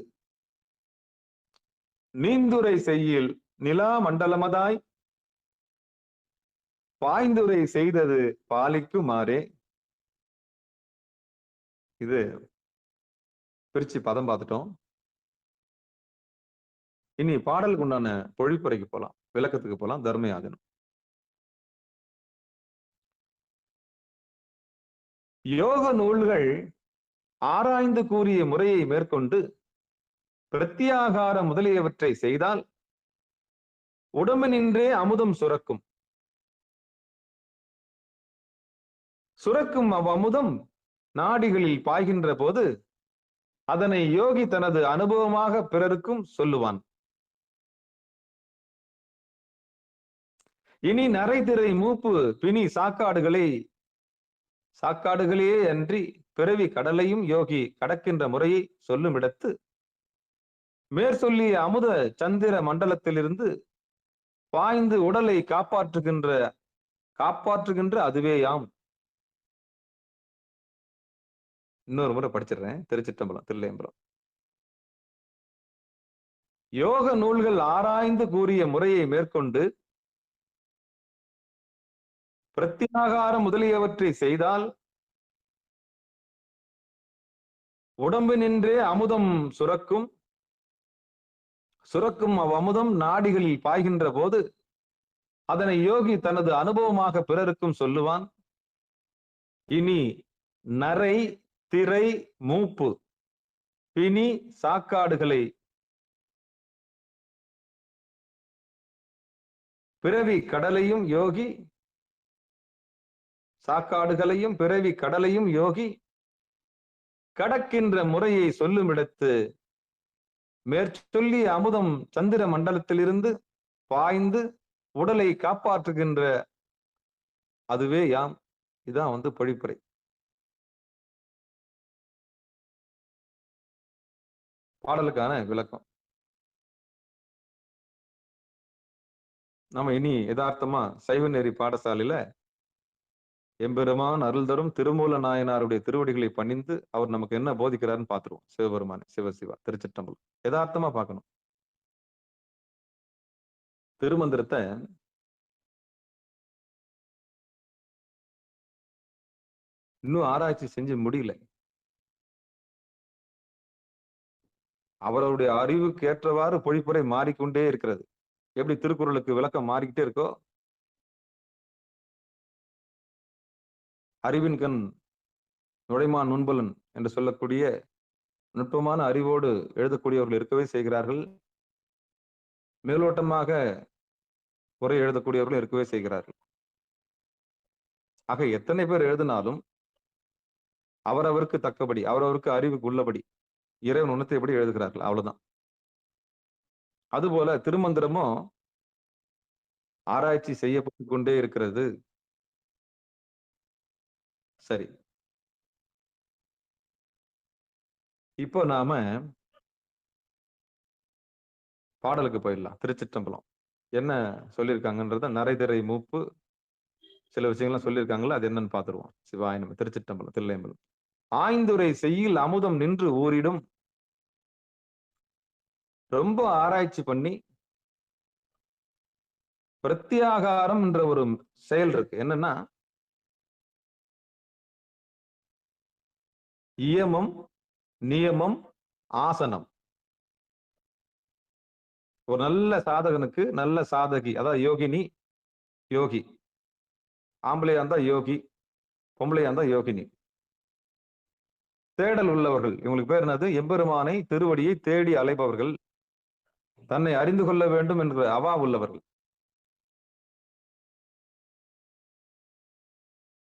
நீந்துரை செய்யில் நிலா மண்டலமதாய் பாய்ந்துரை செய்தது பாலிக்குமாறே. இது பிரிச்சு பதம் பார்த்துட்டோம். இனி பாடலுக்கு உண்டான பொழிப்புரைக்கு போலாம், விளக்கத்துக்கு போலாம். தர்மயாதனம். யோக நூல்கள் ஆராய்ந்து கூறிய முறையை மேற்கொண்டு பிரத்யாகார முதலியவற்றை செய்தால் உடம்பினின்றே அமுதம் சுரக்கும். சுரக்கும் அவ்வமுதம் நாடிகளில் பாய்கின்ற போது அதனை யோகி தனது அனுபவமாக பிறருக்கும் சொல்லுவான். இனி நரைதிரை மூப்பு பிணி சாக்காடுகளே அன்றி பிறவி கடலையும் யோகி கடக்கின்ற முறையை சொல்லும் இடத்து மேற்சொல்லிய அமுத சந்திர மண்டலத்திலிருந்து பாய்ந்து உடலை காப்பாற்றுகின்ற அதுவேயாம். இன்னொரு முறை படிச்சிடுறேன். திருச்சிட்டம்பலம், தில்லையம்பலம். யோக நூல்கள் ஆராய்ந்து கூறிய முறையை மேற்கொண்டு பிரத்யாகாரம் முதலியவற்றை செய்தால் உடம்பினின்றே அமுதம் சுரக்கும். அவ்வமுதம் நாடிகளில் பாய்கின்ற போது அதனை யோகி தனது அனுபவமாக பிறருக்கும் சொல்லுவான். இனி நரை திரை மூப்பு பிணி சாக்காடுகளை பிறவி கடலையும் யோகி பிறவி கடலையும் யோகி கடக்கின்ற முறையை சொல்லும் இடத்து மேற்சொல்லிய அமுதம் சந்திர மண்டலத்திலிருந்து பாய்ந்து உடலை காப்பாற்றுகின்ற அதுவே யாம். இதான் பொழிப்புரை. பாடலுக்கான விளக்கம். நம்ம இனி யதார்த்தமா சைவ நெறி பாடசாலையில எம்பெருமான் அருள் தரும் திருமூல நாயனாருடைய திருவடிகளை பணிந்து அவர் நமக்கு என்ன போதிக்கிறாருன்னு பார்த்துருவோம். சிவபெருமான் சிவசிவா திருச்சிற்றம்பலம். யதார்த்தமா பார்க்கணும். திருமந்திரத்தை இன்னும் ஆராய்ச்சி செஞ்சு முடியல. அவருடைய அறிவுக்கு ஏற்றவாறு பொழிப்புரை மாறிக்கொண்டே இருக்கிறது. எப்படி திருக்குறளுக்கு விளக்கம் மாறிக்கிட்டே இருக்கோ, அறிவின் கண் நுழைமான் நுண்பலன் என்று சொல்லக்கூடிய நுட்பமான அறிவோடு எழுதக்கூடியவர்கள் இருக்கவே செய்கிறார்கள். மேலோட்டமாக உரை எழுதக்கூடியவர்கள் இருக்கவே செய்கிறார்கள். ஆக எத்தனை பேர் எழுதினாலும் அவரவருக்கு தக்கபடி, அவரவருக்கு அறிவுக்கு உள்ளபடி இறைவன் உணர்த்தியபடி எழுதுகிறார்கள். அவ்வளவுதான். அதுபோல திருமந்திரமும் ஆராய்ச்சி செய்யப்பட்டு கொண்டே இருக்கிறது. சரி, இப்போ நாம பாடலுக்கு போயிடலாம். திருச்சிற்றம்பலம் என்ன சொல்லியிருக்காங்கன்றத நரைதிரை மூப்பு சில விஷயங்கள்லாம் சொல்லியிருக்காங்களா, அது என்னன்னு பார்த்துருவோம். சிவாய நம. திருச்சிற்றம்பலம், தில்லையம்பலம். ஆய்ந்துரை செய்யில் அமுதம் நின்று ஊரிடும். ரொம்ப ஆராய்ச்சி பண்ணி பிரத்யாகாரம் என்ற ஒரு செயல் இருக்கு. என்னன்னா, இயமம், நியமம், ஆசனம். ஒரு நல்ல சாதகனுக்கு நல்ல சாதகி, அதாவது யோகினி, யோகி. ஆம்பளையா இருந்தா யோகி, பொம்பளையா இருந்தா யோகினி. தேடல் உள்ளவர்கள், இவங்களுக்கு பேர் என்னது? எம்பெருமானை திருவடியை தேடி அலைபவர்கள், தன்னை அறிந்து கொள்ள வேண்டும் என்ற அவா உள்ளவர்கள்.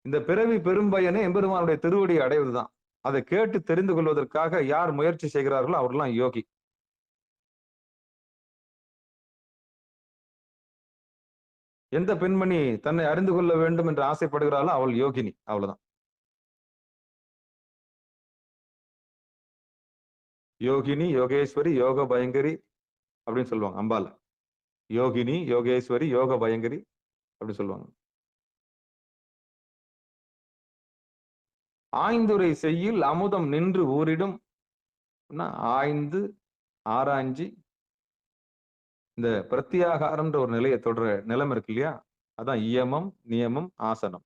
இந்த பிறவி பெரும்பயனே எம்பெருமானுடைய திருவடியை அடைவதுதான். அதை கேட்டு தெரிந்து கொள்வதற்காக யார் முயற்சி செய்கிறார்களோ அவர்கள்லாம் யோகி. எந்த பெண்மணி தன்னை அறிந்து கொள்ள வேண்டும் என்று ஆசைப்படுகிறாளோ அவள் யோகினி. அவ்வளவுதான். யோகினி, யோகேஸ்வரி, யோக பயங்கரி, அப்படின்னு சொல்லுவாங்க அம்பாள். யோகினி, யோகேஸ்வரி, யோக பயங்கரி அப்படி சொல்லுவாங்க. ஆய்ந்துரை செய்யில் அமுதம் நின்று ஊரிடும், ஆய்ந்து ஆராய்ஞ்சி இந்த பிரத்யாகாரம்ன்ற ஒரு நிலையை தொடர நிலம் இருக்கு இல்லையா, அதான் இயமம், நியமம், ஆசனம்.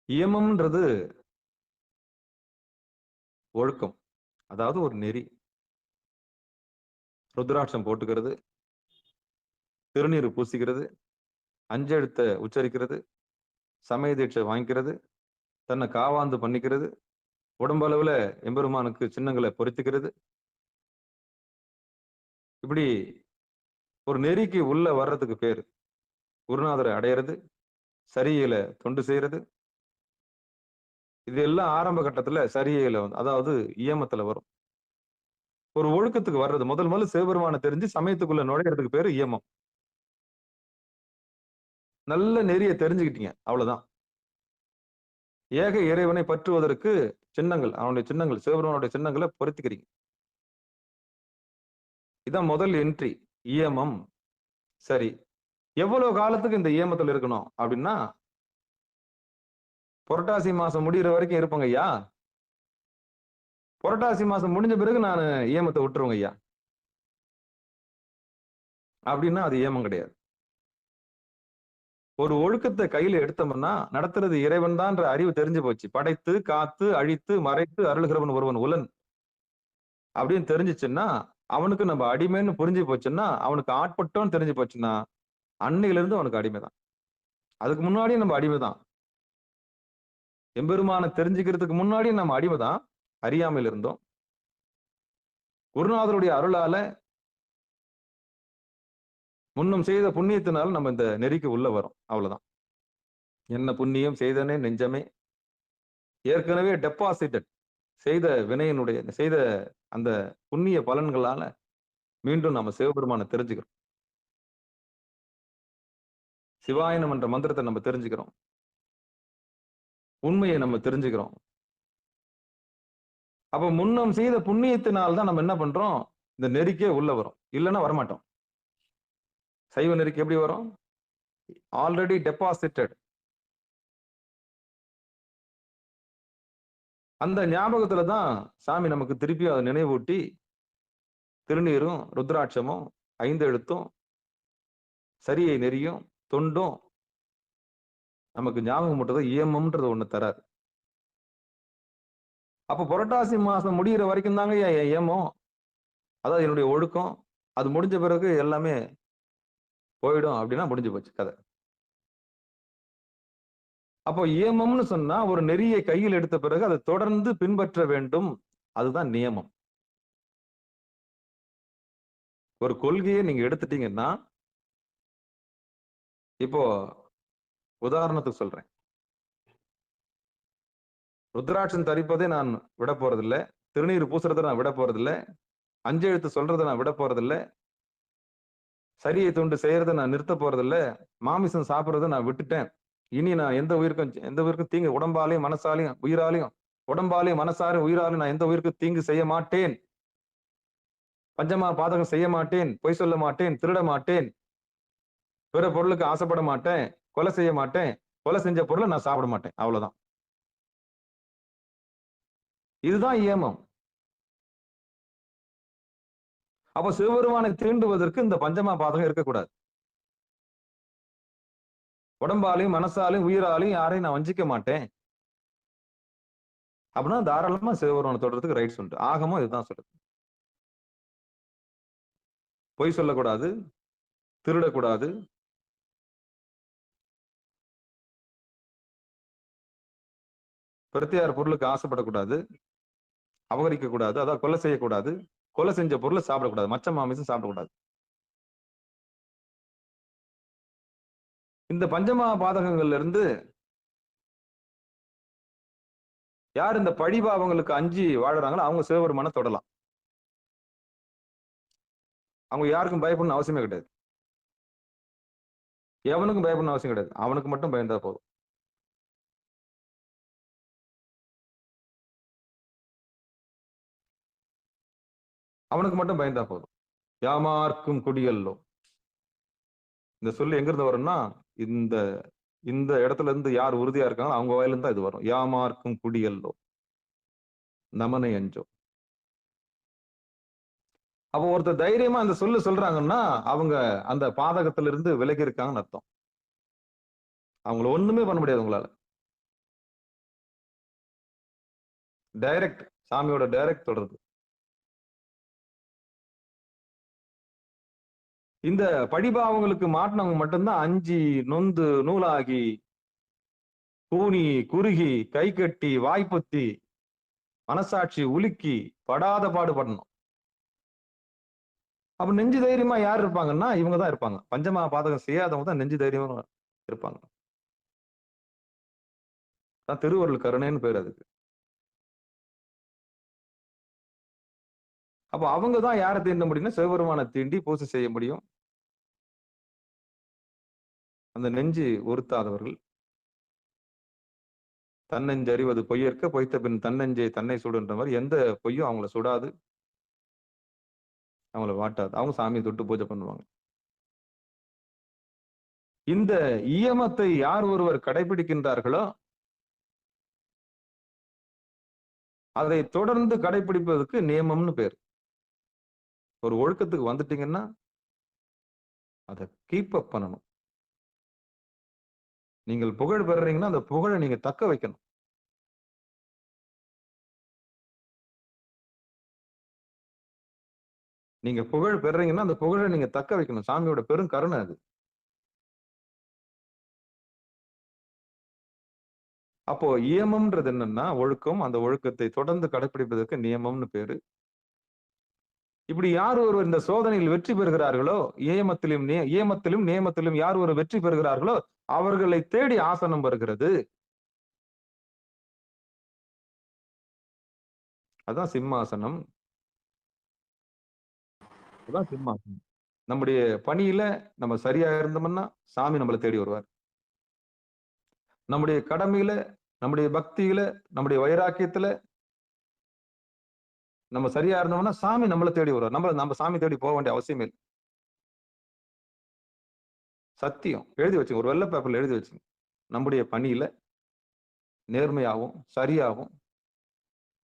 இயமம்ன்றது ஒழுக்கம், அதாவது ஒரு நெறி. ருத்ராட்சம் போட்டுக்கிறது, திருநீர் பூசிக்கிறது, அஞ்செழுத்த உச்சரிக்கிறது, சமய தீட்சை வாங்கிக்கிறது, தன்னை காவாந்து பண்ணிக்கிறது, உடம்பளவுல எம்பெருமானுக்கு சின்னங்களை பொருத்திக்கிறது. இப்படி ஒரு நெறிக்கு உள்ள வர்றதுக்கு பேரு குருநாதரை அடையிறது, சரியில தொண்டு செய்யறது. இது எல்லாம் ஆரம்ப கட்டத்துல சரியில அதாவது இயமத்துல வரும். ஒரு ஒழுக்கத்துக்கு வர்றது முதல்ல சிவபெருமானை தெரிஞ்சு சமயத்துக்குள்ள நுழையிறதுக்கு பேரு இயமம். நல்ல நெறிய தெரிஞ்சுக்கிட்டீங்க, அவ்வளவுதான். ஏக இறைவனை பற்றுவதற்கு சின்னங்கள், அவனுடைய சின்னங்கள், சிவபெருமானுடைய சின்னங்களை பொருத்திக்கிறீங்க. இதான் முதல் என்ட்ரி, இயமம். சரி, எவ்வளவு காலத்துக்கு இந்த இயமத்துல இருக்கணும் அப்படின்னா, புரட்டாசி மாசம் முடிகிற வரைக்கும் இருப்பங்க ஐயா. புரட்டாசி மாசம் முடிஞ்ச பிறகு நான் இயமத்தை விட்டுருவேங்க ஐயா அப்படின்னா அது இயமம் கிடையாது. ஒரு ஒழுக்கத்தை கையில எடுத்தோம்னா நடத்துறது இறைவன் தான்ற அறிவு தெரிஞ்சு போச்சு. படைத்து காத்து அழித்து மறைத்து அருள்கிறவன் ஒருவன் உலன் அப்படின்னு தெரிஞ்சிச்சுன்னா, அவனுக்கு நம்ம அடிமைன்னு புரிஞ்சு போச்சுன்னா, அவனுக்கு ஆட்பட்டோன்னு தெரிஞ்சு போச்சுன்னா, அன்னையில இருந்து அவனுக்கு அடிமைதான். அதுக்கு முன்னாடியும் நம்ம அடிமைதான். எம்பெருமானை தெரிஞ்சுக்கிறதுக்கு முன்னாடியும் நம்ம அடிமைதான், அறியாமையில் இருந்தோம். குருநாதருடைய அருளால முன்னும் செய்த புண்ணியத்தினால் நம்ம இந்த நெறிக்கு உள்ள வரும், அவ்வளவுதான். என்ன புண்ணியம் செய்தனே நெஞ்சமே, ஏற்கனவே டெபாசிட்டட் செய்த வினையினுடைய செய்த அந்த புண்ணிய பலன்களால மீண்டும் நம்ம சிவபெருமானை தெரிஞ்சுக்கிறோம். சிவாயனம் என்ற மந்திரத்தை நம்ம தெரிஞ்சுக்கிறோம், உண்மையை நம்ம தெரிஞ்சுக்கிறோம். அப்ப முன்னம் செய்த புண்ணியத்தினால் தான் நம்ம என்ன பண்றோம், இந்த நெறிக்கே உள்ள வரும். இல்லைன்னா வரமாட்டோம். சைவ நெறிக்கு எப்படி வரும், ஆல்ரெடி டெபாசிட்டட். அந்த ஞாபகத்துல தான் சாமி நமக்கு திருப்பி அதை நினைவூட்டி திருநீரும் ருத்ராட்சமும் 5 எழுத்தும் சரியை நெறியும் தொண்டும் நமக்கு ஞாபகம் மட்டும் இயமம்ன்றது ஒண்ணு தராது. அப்ப புரட்டாசி மாசம் முடிகிற வரைக்கும் தாங்க இயமம், அதாவது என்னுடைய ஒழுக்கம். அது முடிஞ்ச பிறகு எல்லாமே போயிடும் அப்படின்னா முடிஞ்சு போச்சு கதை. அப்போ இயமம்னு சொன்னா ஒரு நெறியை கையில் எடுத்த பிறகு அதை தொடர்ந்து பின்பற்ற வேண்டும், அதுதான் நியமம். ஒரு கொள்கையை நீங்க எடுத்துட்டீங்கன்னா, இப்போ உதாரணத்துக்கு சொல்றேன், ருத்ராட்சம் தரிப்பதை நான் விட போறதில்லை, திருநீர் பூசுறதை நான் விட போறதில்லை, அஞ்செழுத்து சொல்றதை நான் விட போறதில்லை, சரியை தொண்டு செய்யறதை நான் நிறுத்த போறதில்லை, மாமிசம் சாப்பிட்றதை நான் விட்டுட்டேன். இனி நான் எந்த உயிருக்கும் தீங்கு, உடம்பாலையும் மனசாலையும் உயிராலையும், உடம்பாலையும் மனசாலையும் உயிராலையும் நான் எந்த உயிருக்கும் தீங்கு செய்ய மாட்டேன், பஞ்சமா பாதகம் செய்ய மாட்டேன், பொய் சொல்ல மாட்டேன், திருட மாட்டேன், பிற பொருளுக்கு ஆசைப்பட மாட்டேன், கொலை செய்ய மாட்டேன், கொலை செஞ்ச பொருளை நான் சாப்பிட மாட்டேன், அவ்வளவுதான். இதுதான் இயமம். அப்ப சிவபெருமானை தீண்டுவதற்கு இந்த பஞ்சமா பாதகம் இருக்கக்கூடாது. உடம்பாலையும் மனசாலையும் உயிராலையும் யாரையும் நான் வஞ்சிக்க மாட்டேன் அப்படின்னா தாராளமா சிவபெருமானை தொடர்றதுக்கு ரைட்ஸ் உண்டு. ஆகமும் இதுதான் சொல்றது. பொய் சொல்லக்கூடாது, திருடக்கூடாது, பிரத்தியார் பொருளுக்கு ஆசைப்படக்கூடாது, அபகரிக்க கூடாது, அதாவது கொலை செய்யக்கூடாது, கொலை செஞ்ச பொருளை சாப்பிடக்கூடாது, மச்ச மாமிசம் சாப்பிடக்கூடாது. இந்த பஞ்சமா பாதகங்கள்ல இருந்து யார் இந்த பழிபாவங்களுக்கு அஞ்சி வாழறாங்களோ அவங்க சிவபெருமானை தொடலாம். அவங்க யாருக்கும் பயப்படணும் அவசியமே கிடையாது. எவனுக்கும் பயப்படணும் அவசியம் கிடையாது. அவனுக்கு மட்டும் பயந்தா போதும். அவனுக்கு மட்டும் பயந்தா போதும். யாமார்க்கும் குடியல்லோ. இந்த சொல்லு எங்க இருந்து வரும்னா, இந்த இந்த இடத்துல இருந்து யார் உறுதியா இருக்காங்களோ அவங்க வாயில இருந்து தான் இது வரும். யாமார்க்கும் குடியல்லோ நமனை அஞ்சோ. அப்போ ஒருத்தர் தைரியமா அந்த சொல்லு சொல்றாங்கன்னா அவங்க அந்த பாதகத்துல இருந்து விலகி இருக்காங்கன்னு அர்த்தம். அவங்கள ஒண்ணுமே பண்ண முடியாது உங்களால. டைரக்ட், சாமியோட டைரக்ட் தொடர்பு. இந்த படிபாவங்களுக்கு மாட்டினவங்க மட்டும்தான் அஞ்சி நொந்து நூலாகி கூனி குறுகி கை கட்டி வாய்ப்பத்தி மனசாட்சி உலுக்கி படாத பாடுபடணும். அப்ப நெஞ்சு தைரியமா யார் இருப்பாங்கன்னா இவங்க தான் இருப்பாங்க. பஞ்சமா பாதகம் செய்யாதவங்க தான் நெஞ்சு தைரியமா இருப்பாங்க. தான் திருவருள் கருணைன்னு பேர் அதுக்கு. அப்ப அவங்க தான் யாரை தீண்ட முடியும்னா சிவபெருமானை தீண்டி பூசை செய்ய முடியும். அந்த நெஞ்சு ஒருத்தாதவர்கள். தன்னெஞ்சு அறிவது பொய்யற்க பொய்த்த பின் தன்னெஞ்சை தன்னை சுடுன்ற மாதிரி எந்த பொய்யும் அவங்கள சுடாது, அவங்கள வாட்டாது. அவங்க சாமியை தொட்டு பூஜை பண்ணுவாங்க. இந்த இயமத்தை யார் ஒருவர் கடைபிடிக்கின்றார்களோ அதை தொடர்ந்து கடைபிடிப்பதற்கு நியமம்னு பேர். ஒரு ஒழுக்கத்துக்கு வந்துட்டீங்கன்னா அதை கீப் அப் பண்ணணும். நீங்கள் புகழ் பெறுறீங்கன்னா அந்த புகழை நீங்க தக்க வைக்கணும். நீங்க புகழ் பெறுறீங்கன்னா அந்த புகழை நீங்க தக்க வைக்கணும். சாமியோட பெரும் கருணை அது. அப்போ இயமம்ன்றது என்னன்னா ஒழுக்கம். அந்த ஒழுக்கத்தை தொடர்ந்து கடைபிடிப்பதற்கு நியமம்னு பேரு. இப்படி யார் ஒருவர் இந்த சோதனையில் வெற்றி பெறுகிறார்களோ, ஏமத்திலும் நியமத்திலும் யார் ஒரு வெற்றி பெறுகிறார்களோ அவர்களை தேடி ஆசனம் வருகிறது. அதான் சிம்மாசனம். அதான் சிம்மாசனம். நம்முடைய பணியில நம்ம சரியா இருந்தோம்னா சாமி நம்மளை தேடி வருவார். நம்முடைய கடமையில, நம்முடைய பக்தியில, நம்முடைய வைராக்கியத்துல நம்ம சரியா இருந்தோம்னா சாமி நம்மளை தேடி வருவார். நம்ம சாமி தேடி போக வேண்டிய அவசியம் இல்லை. சத்தியம் எழுதி வச்சுங்க, ஒரு வெள்ளை பேப்பர்ல எழுதி வச்சுங்க. நம்முடைய பணியில நேர்மையாகவும் சரியாகவும்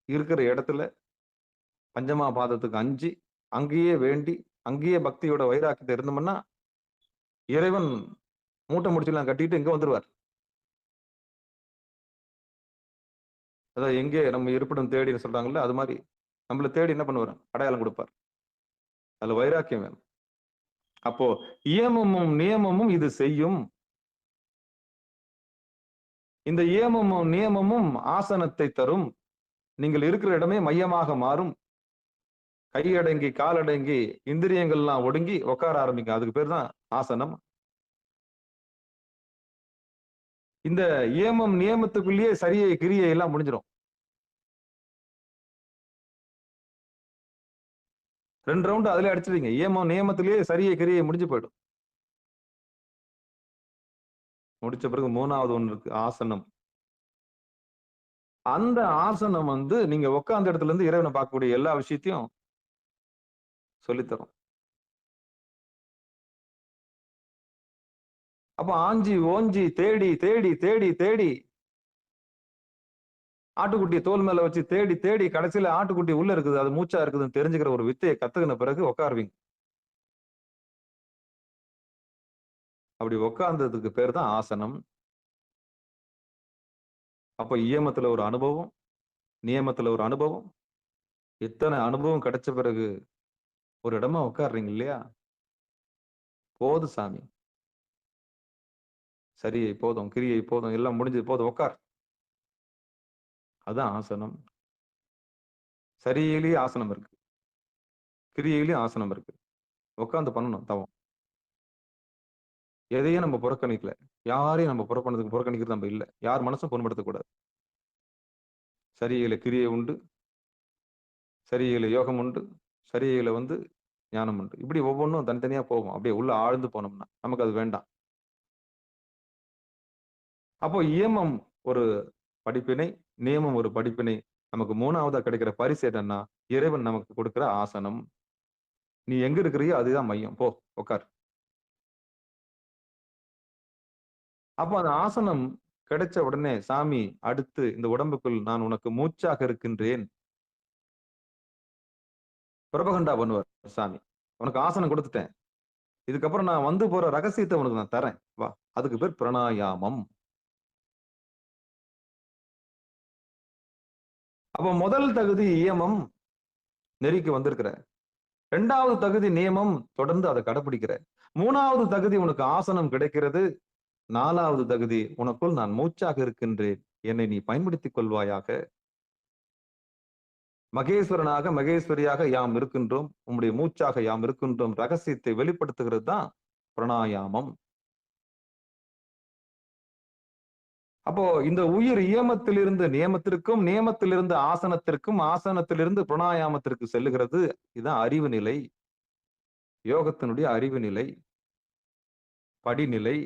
இருக்கிற இடத்துல பஞ்சமா பாதத்துக்கு அஞ்சு அங்கேயே வேண்டி அங்கேயே பக்தியோட வைராக்கியத்தை இருந்தோம்னா இறைவன் மூட்டை முடிச்சுலாம் கட்டிட்டு இங்க வந்துருவார். அதாவது எங்கே நம்ம இருப்பிடம் தேடி சொல்றாங்கல்ல, அது மாதிரி நம்மளை தேடி என்ன பண்ணுவார்? அடையாளம் கொடுப்பார். அதுல வைராக்கியம் வேணும். அப்போ இயமமும் நியமமும் இது செய்யும். இந்த இயமமும் நியமமும் ஆசனத்தை தரும். நீங்கள் இருக்கிற இடமே மையமாக மாறும். கையடங்கி காலடங்கி இந்திரியங்கள்லாம் ஒடுங்கி உட்கார ஆரம்பிங்க. அதுக்கு பேர் தான் ஆசனம். இந்த ஏமம் நியமத்துக்குள்ளேயே சரியை கிரியை எல்லாம் முடிஞ்சிடும். 2 ரவுண்டு அதுல அடிச்சிருவீங்க. ஏமம் நியமத்திலேயே சரியை கிரியை முடிஞ்சு போயிடும். முடிச்ச பிறகு 3வது ஒண்ணு இருக்கு, ஆசனம். அந்த ஆசனம் நீங்க உட்கார்ந்த இடத்துல இருந்து இறைவனை பார்க்கக்கூடிய எல்லா விஷயத்தையும் சொல்லித்தரும். அப்ப ஆஞ்சி ஓஞ்சி தேடி தேடி தேடி தேடி ஆட்டுக்குட்டியை தோல் மேல வச்சு தேடி தேடி கடைசியில ஆட்டுக்குட்டி உள்ள இருக்குது, அது மூச்சா இருக்குதுன்னு தெரிஞ்சுக்கிற ஒரு வித்தையை கத்துக்கின பிறகு உட்காருவீங்க. அப்படி உட்கார்ந்ததுக்கு பேர் தான் ஆசனம். அப்ப இயமத்துல ஒரு அனுபவம், நியமத்துல ஒரு அனுபவம். இத்தனை அனுபவம் கிடைச்ச பிறகு ஒரு இடமா உட்காடுறீங்க இல்லையா? போது சாமி, சரியை போதும், கிரியை போதும், எல்லாம் முடிஞ்சது, போதும் உட்கார். அதான் ஆசனம். சரியிலேயே ஆசனம் இருக்கு, கிரியையிலேயும் ஆசனம் இருக்கு. உட்காந்து பண்ணணும் தவம். எதையும் நம்ம புறக்கணிக்கல, யாரையும் நம்ம புறக்கணிக்கிறது நம்ம இல்லை. யார் மனசும் புண்படுத்தக்கூடாது. சரியில கிரியை உண்டு, சரியில யோகம் உண்டு, சரியில ஞானம் உண்டு. இப்படி ஒவ்வொன்றும் தனித்தனியா போகும். அப்படியே உள்ள ஆழ்ந்து போனோம்னா நமக்கு அது வேண்டாம். அப்போ இயமம் ஒரு படிப்பினை, நியமம் ஒரு படிப்பினை நமக்கு 3ஆவதா கிடைக்கிற பரிசு என்னன்னா, இறைவன் நமக்கு கொடுக்கிற ஆசனம். நீ எங்க இருக்கிறியோ அதுதான் மையம். போ உட்கார். அப்ப அந்த ஆசனம் கிடைச்ச உடனே சாமி அடுத்து இந்த உடம்புக்குள் நான் உனக்கு மூச்சாக இருக்கின்றேன். பிரபகண்டா பண்ணுவார் சாமி. உனக்கு ஆசனம் கொடுத்துட்டேன். இதுக்கப்புறம் நான் வந்து போற ரகசியத்தை உனக்கு நான் தரேன். வா. அதுக்கு பேர் பிராணாயாமம். அப்ப முதல் தகுதி இயமம், நெறிக்கு வந்திருக்கிற. 2வது தகுதி நியமம், தொடர்ந்து அதை கடைபிடிக்கிற. 3வது தகுதி உனக்கு ஆசனம் கிடைக்கிறது. 4வது தகுதி உனக்குள் நான் மூச்சாக இருக்கின்றேன். என்னை நீ பயன்படுத்திக் கொள்வாயாக. மகேஸ்வரனாக மகேஸ்வரியாக யாம் இருக்கின்றோம். உம்முடைய மூச்சாக யாம் இருக்கின்றோம். ரகசியத்தை வெளிப்படுத்துகிறது தான் பிராணாயாமம். அப்போ இந்த உயிர் இயமத்திலிருந்து நியமத்திற்கும், நியமத்திலிருந்து ஆசனத்திற்கும், ஆசனத்திலிருந்து பிராணாயாமத்திற்கு செல்லுகிறது. இதுதான் அறிவு நிலை. யோகத்தினுடைய அறிவு நிலை, படிநிலை.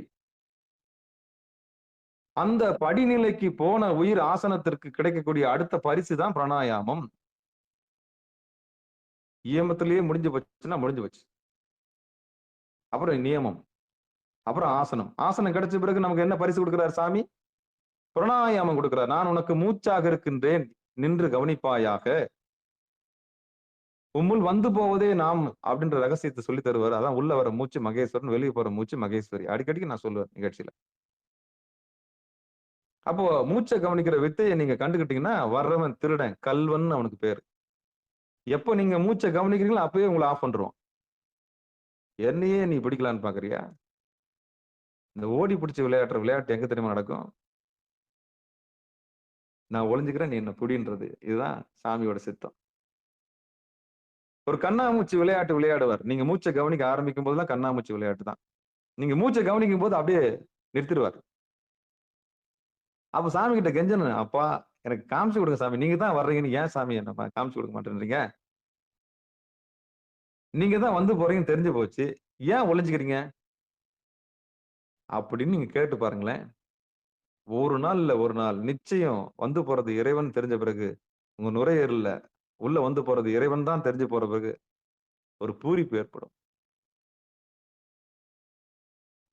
அந்த படிநிலைக்கு போன உயிர் ஆசனத்திற்கு கிடைக்கக்கூடிய அடுத்த பரிசு தான் பிராணாயாமம். இயமத்திலேயே முடிஞ்சு போச்சுன்னா முடிஞ்சு போச்சு. அப்புறம் நியமம், அப்புறம் ஆசனம். ஆசனம் கிடைச்ச பிறகு நமக்கு என்ன பரிசு கொடுக்கிறார் சாமி? பிராணாயாமம் கொடுக்கிறார். நான் உனக்கு மூச்சாக இருக்கின்றேன், நின்று கவனிப்பாயாக. உம்முள் வந்து போவதே நாம் அப்படின்ற ரகசியத்தை சொல்லி தருவார். அதான் உள்ள வர மூச்சு மகேஸ்வரன், வெளியே போற மூச்சு மகேஸ்வரி. அடிக்கடிக்கு நான் சொல்லுவேன் நிகழ்ச்சியில. அப்போ மூச்சை கவனிக்கிற வித்தையை நீங்க கண்டுகிட்டீங்கன்னா, வர்றவன் திருடன், கல்வன் அவனுக்கு பேரு. எப்போ நீங்க மூச்சை கவனிக்கிறீங்களோ அப்பவே உங்களை ஆஃப் பண்றோம். என்னையே நீ பிடிக்கலான்னு பாக்குறியா? இந்த ஓடி பிடிச்சி விளையாடுற விளையாட்டு எங்க தெரியுமா நடக்கும்? நான் ஒளிஞ்சுக்கிறேன், நீ என்ன புடின்றது. இதுதான் சாமியோட சித்தம். ஒரு கண்ணாமூச்சி விளையாட்டு விளையாடுவார். நீங்க மூச்சை கவனிக்க ஆரம்பிக்கும் போதெல்லாம் கண்ணாமூச்சி விளையாட்டு தான். நீங்க மூச்சை கவனிக்கும் போது அப்படியே நிறுத்திடுவார். அப்ப சாமி கிட்ட கெஞ்சணும், அப்பா எனக்கு காமிச்சு கொடுங்க சாமி. நீங்க தான் வர்றீங்கன்னு ஏன் சாமி என்ன காமிச்சு கொடுக்க மாட்டேன்றீங்க? நீங்க தான் வந்து போறீங்கன்னு தெரிஞ்சு போச்சு, ஏன் ஒளிஞ்சுக்கிறீங்க அப்படின்னு நீங்க கேட்டு பாருங்களேன். ஒரு நாள் இல்ல ஒரு நாள் நிச்சயம் வந்து போறது இறைவன் தெரிஞ்ச பிறகு, உங்க நுரையீரல்ல உள்ள வந்து போறது இறைவன் தான் தெரிஞ்சு போற பிறகு ஒரு பூரிப்பு ஏற்படும்.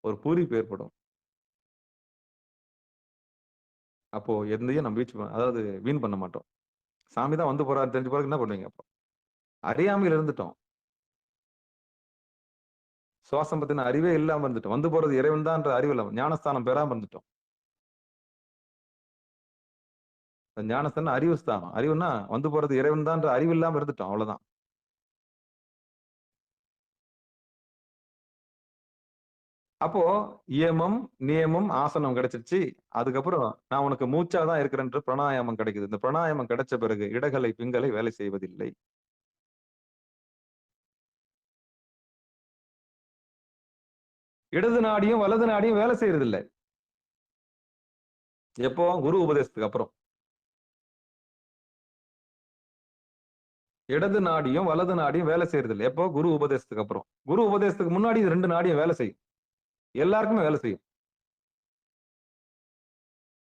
ஒரு பூரிப்பு ஏற்படும். அப்போ எந்தையும் நம்ம அதாவது வீண் பண்ண மாட்டோம். சாமி தான் வந்து போறாரு தெரிஞ்ச பிறகு என்ன பண்ணுவீங்க? அப்போ அறியாமையில் இருந்துட்டோம். சுவாசம் பத்தின அறிவே இல்லாம இருந்துட்டோம். வந்து போறது இறைவன் தான் என்ற அறிவு இல்லாம ஞானஸ்தானம் பெறாம இருந்துட்டோம். ஞானஸ்தானம் அறிவு ஸ்தானம். அறிவுன்னா வந்து போறது இறைவன் தான் என்ற அறிவு இல்லாம இருந்துட்டோம். அவ்வளவுதான். அப்போ இயமம், நியமம், ஆசனம் கிடைச்சிருச்சு. அதுக்கப்புறம் நான் உனக்கு மூச்சா தான் இருக்கிறேன்ற பிராணாயாமம் கிடைக்குது. இந்த பிராணாயாமம் கிடைச்ச பிறகு இடகலை பிங்களை வேலை செய்வதில்லை. இடது நாடியும் வலது நாடியும் வேலை செய்யறது இல்லை. எப்போ? குரு உபதேசத்துக்கு அப்புறம். இடது நாடியும் வலது நாடியும் வேலை செய்யறது இல்லை. எப்போ? குரு உபதேசத்துக்கு அப்புறம். குரு உபதேசத்துக்கு முன்னாடி இது 2 நாடியும் வேலை செய்யும். எல்லாருக்குமே வேலை செய்யும்.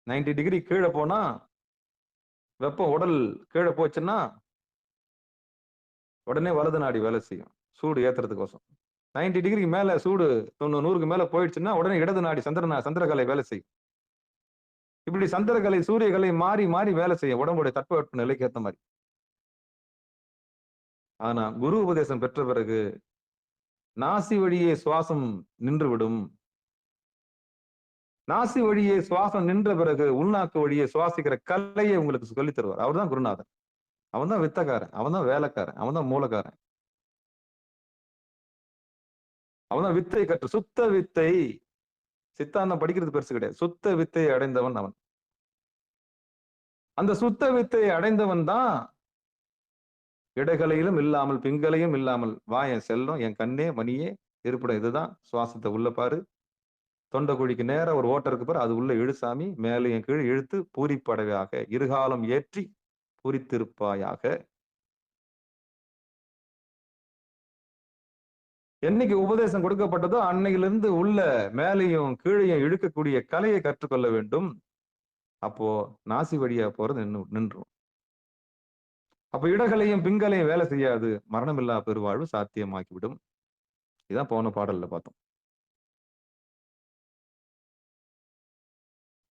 90 டிகிரி கீழே போனா வெப்பம் உடல் கீழே போச்சுன்னா உடனே வலது நாடி வேலை செய்யும், சூடு ஏத்துறதுக்கோசம். 90 டிகிரிக்கு மேல சூடு 90, 100க்கு மேல போயிடுச்சுன்னா உடனே இடது நாடி சந்திரகலை வேலை செய்யும். இப்படி சந்திரகலை சூரியகலை மாறி மாறி வேலை செய்யும் உடம்புடைய தட்பவெப்ப நிலைக்கு ஏத்த மாதிரி. ஆனா குரு உபதேசம் பெற்ற பிறகு நாசி வழியே சுவாசம் நின்றுவிடும். நாசி வழியே சுவாசம் நின்ற பிறகு உள்நாக்கு வழியே சுவாசிக்கிற கலையை உங்களுக்கு சொல்லி தருவார். அவர் தான் குருநாதன். அவன் தான் வித்தக்காரன், அவன் தான் வேலைக்காரன், அவன் தான் மூலக்காரன். அவன் தான் வித்தை கற்று சுத்த வித்தை. சித்தாந்தம் படிக்கிறது பெருசு கிடையாது. சுத்த வித்தை அடைந்தவன் அவன். அந்த சுத்த வித்தை அடைந்தவன் தான் இடைகளையிலும் இல்லாமல் பிங்களையும் இல்லாமல் வா என் செல்லம், என் கண்ணே மணியே இருப்பிடம் இதுதான். சுவாசத்தை உள்ள பாரு, தொண்டை குழிக்கு நேர ஒரு ஓட்டை இருக்கு பாரு, அது உள்ள இழுசாமி, மேலே என் கீழ் இழுத்து பூரிப்படையாக இருகாலம் ஏற்றி பூரித்திருப்பாயாக. என்னைக்கு உபதேசம் கொடுக்கப்பட்டதோ அன்னையிலிருந்து உள்ள மேலையும் கீழையும் இழுக்கக்கூடிய கலையை கற்றுக்கொள்ள வேண்டும். அப்போ நாசி வழியா போறது நின்றும். அப்ப இடகலையும் பிங்கலையும் வேலை செய்யாது, மரணமில்லா பெருவாழ்வு சாத்தியமாக்கிவிடும். இதான் போன பாடல்ல பார்த்தோம்.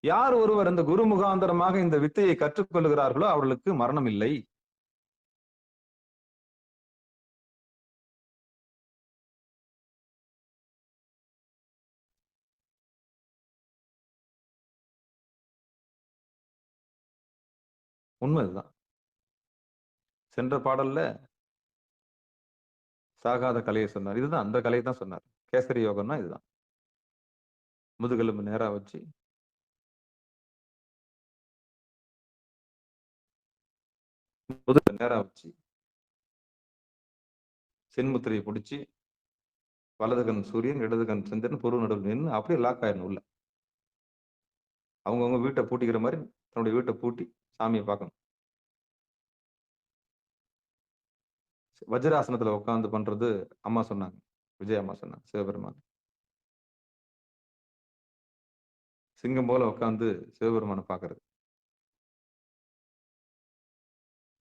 யார் ஒருவர் இந்த குரு முகாந்தரமாக இந்த வித்தையை கற்றுக்கொள்கிறார்களோ அவர்களுக்கு மரணம் இல்லை. உண்மைதான். சென்ற பாடல்ல சாகாத கலையை சொன்னார். இதுதான் அந்த கலையை தான் சொன்னார். கேசரி யோகம்னா இதுதான். முதுகெலும்பு நேரா வச்சு முதுகு நேரா வச்சு சென்முத்திரையை பிடிச்சி வலது கண் சூரியன், இடது கண் சந்திரன், பொருள் நடுவில் நின்று அப்படியே லாக் ஆயிடணும் உள்ள. அவங்கவுங்க வீட்டை பூட்டிக்கிற மாதிரி தன்னுடைய வீட்டை பூட்டி சாமியை பார்க்கணும். வஜ்ராசனத்துல உட்கார்ந்து பண்றது அம்மா சொன்னாங்க, விஜய் அம்மா சொன்னாங்க. சிவபெருமான் சிங்கம் போல உட்கார்ந்து சிவபெருமானை பார்க்கறது.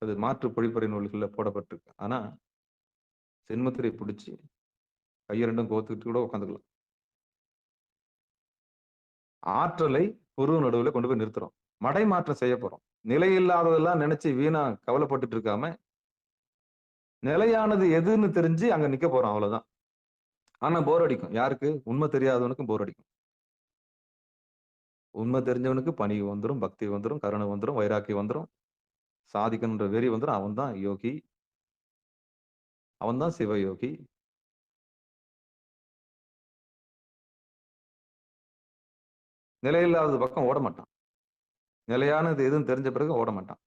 அது மாற்று பொழிப்பறை நூல்களில் போடப்பட்டிருக்கு. ஆனா சென்முத்திரை பிடிச்சி கையை ரெண்டும் கோத்துக்கிட்டு கூட உட்காந்துக்கலாம். ஆற்றலை புருவ நடுவுல கொண்டு போய் நிறுத்துறோம். மடை மாற்றம் செய்ய போறோம். நிலையில்லாததெல்லாம் நினைச்சு வீணா கவலைப்பட்டுட்டு இருக்காம நிலையானது எதுன்னு தெரிஞ்சு அங்க நிக்க போறோம், அவ்வளவுதான். ஆனா போர் அடிக்கும். யாருக்கு? உண்மை தெரியாதவனுக்கும் போர் அடிக்கும். உண்மை தெரிஞ்சவனுக்கு பணிவு வந்துடும், பக்தி வந்துடும், கருணை வந்துடும், வைராக்கியம் வந்துடும், சாதிக்கணுன்ற வெறி வந்துடும். அவன் தான் யோகி, அவன் தான் சிவயோகி. நிலையில்லாத பக்கம் ஓட மாட்டான். நிலையானது எதுன்னு தெரிஞ்ச பிறகு ஓட மாட்டான்.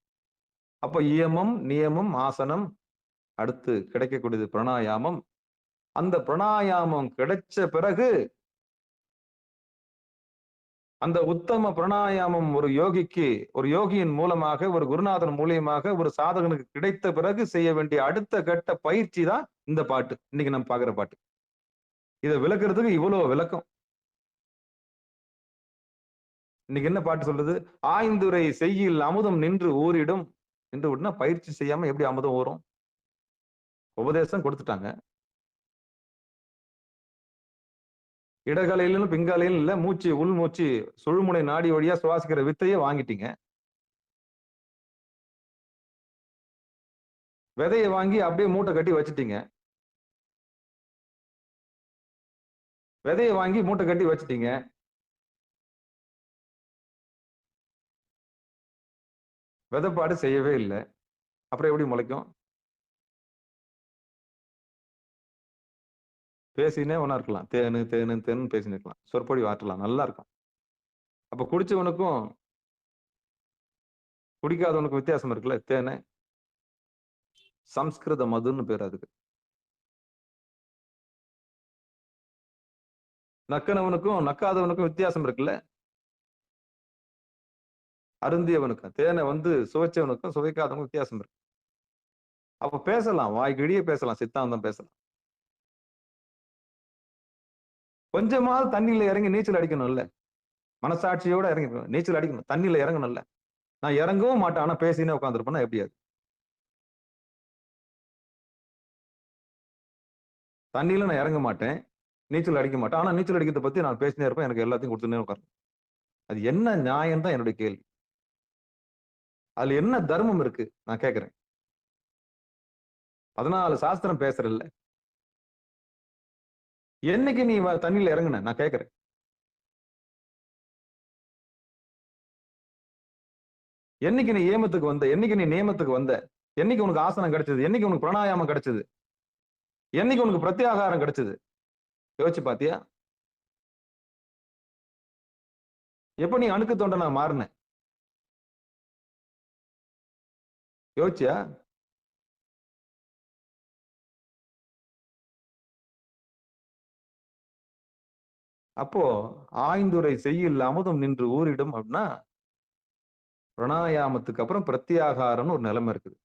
அப்ப இயமம், நியமம், ஆசனம், அடுத்து கிடைக்கக்கூடியது பிராணாயாமம். அந்த பிராணாயாமம் கிடைச்ச பிறகு அந்த உத்தம பிராணாயாமம் ஒரு யோகிக்கு, ஒரு யோகியின் மூலமாக, ஒரு குருநாதன் மூலியமாக ஒரு சாதகனுக்கு கிடைத்த பிறகு செய்ய வேண்டிய அடுத்த கட்ட பயிற்சி தான் இந்த பாட்டு, இன்னைக்கு நம்ம பாக்குற பாட்டு. இதை விளக்குறதுக்கு இவ்வளவு விளக்கம். இன்னைக்கு என்ன பாட்டு சொல்றது? ஆய்ந்துரை செய்யில் அமுதம் நின்று ஊறிடும் என்று விட்டுனா பயிற்சி செய்யாம எப்படி அமுதம் ஊறும்? உபதேசம் கொடுத்துட்டாங்க. இடகலையிலும் பிங்கலையிலும் இல்ல, மூச்சு உள் மூச்சு சுழுமுனை நாடி வழியா சுவாசிக்கிற வித்தையே வாங்கிட்டீங்க. விதையை வாங்கி அப்படியே மூட்டை கட்டி வச்சுட்டீங்க. விதையை வாங்கி மூட்டை கட்டி வச்சுட்டீங்க. விதைப்பாடு செய்யவே இல்லை. அப்புறம் எப்படி முளைக்கும்? பேசினே ஒன்னா இருக்கலாம். தேனு தேனு தேனு பேசினே இருக்கலாம். சொற்பொழி ஆற்றலாம், நல்லா இருக்கும். அப்ப குடிச்சவனுக்கும் குடிக்காதவனுக்கும் வித்தியாசம் இருக்குல்ல. தேனை சம்ஸ்கிருத மதுன்னு பேர் அதுக்கு. நக்கனவனுக்கும் நக்காதவனுக்கும் வித்தியாசம் இருக்குல்ல. அருந்தியவனுக்கும் தேனை சுவைச்சவனுக்கும் சுவைக்காதவனுக்கும் வித்தியாசம் இருக்கு. அப்ப பேசலாம், வாய்க்கிழியே பேசலாம், சித்தாந்தம் பேசலாம். கொஞ்சமாவது தண்ணியில இறங்கி நீச்சல் அடிக்கணும்ல. மனசாட்சியோட இறங்கி நீச்சல் அடிக்கணும், தண்ணியில இறங்கணும்ல. நான் இறங்கவும் மாட்டேன், ஆனா பேசினே உட்காந்துருப்பேன்னா எப்படி? அது தண்ணியில நான் இறங்க மாட்டேன், நீச்சல் அடிக்க மாட்டேன், ஆனா நீச்சல் அடிக்கிறத பத்தி நான் பேசினே இருப்பேன். எனக்கு எல்லாத்தையும் கொடுத்துனே உட்காரு. அது என்ன நியாயம் தான் என்னுடைய கேள்வி. அதுல என்ன தர்மம் இருக்கு நான் கேட்கிறேன். 14 சாஸ்திரம் பேசுறல்ல, என்னைக்கு நீ தண்ணியில இறங்குன நான் கேட்கிறேன். என்னைக்கு நீ ஏமத்துக்கு வந்த? என்னைக்கு நீ நியமத்துக்கு வந்த? என்னைக்கு உனக்கு ஆசனம் கிடைச்சது? என்னைக்கு உனக்கு பிராணாயாமம் கிடைச்சது? என்னைக்கு உனக்கு பிரத்யாகாரம் கிடைச்சது? யோசிச்சு பாத்தியா? எப்ப நீ அணுக்கு தொண்டனா மாறின? யோசிச்சியா? அப்போ ஆய்ந்துரை செய்யில் அமுதம் நின்று ஊறிடும் அப்படின்னா பிராணாயாமத்துக்கு அப்புறம் பிரத்யாகாரம்னு ஒரு நிலைமை இருக்குது.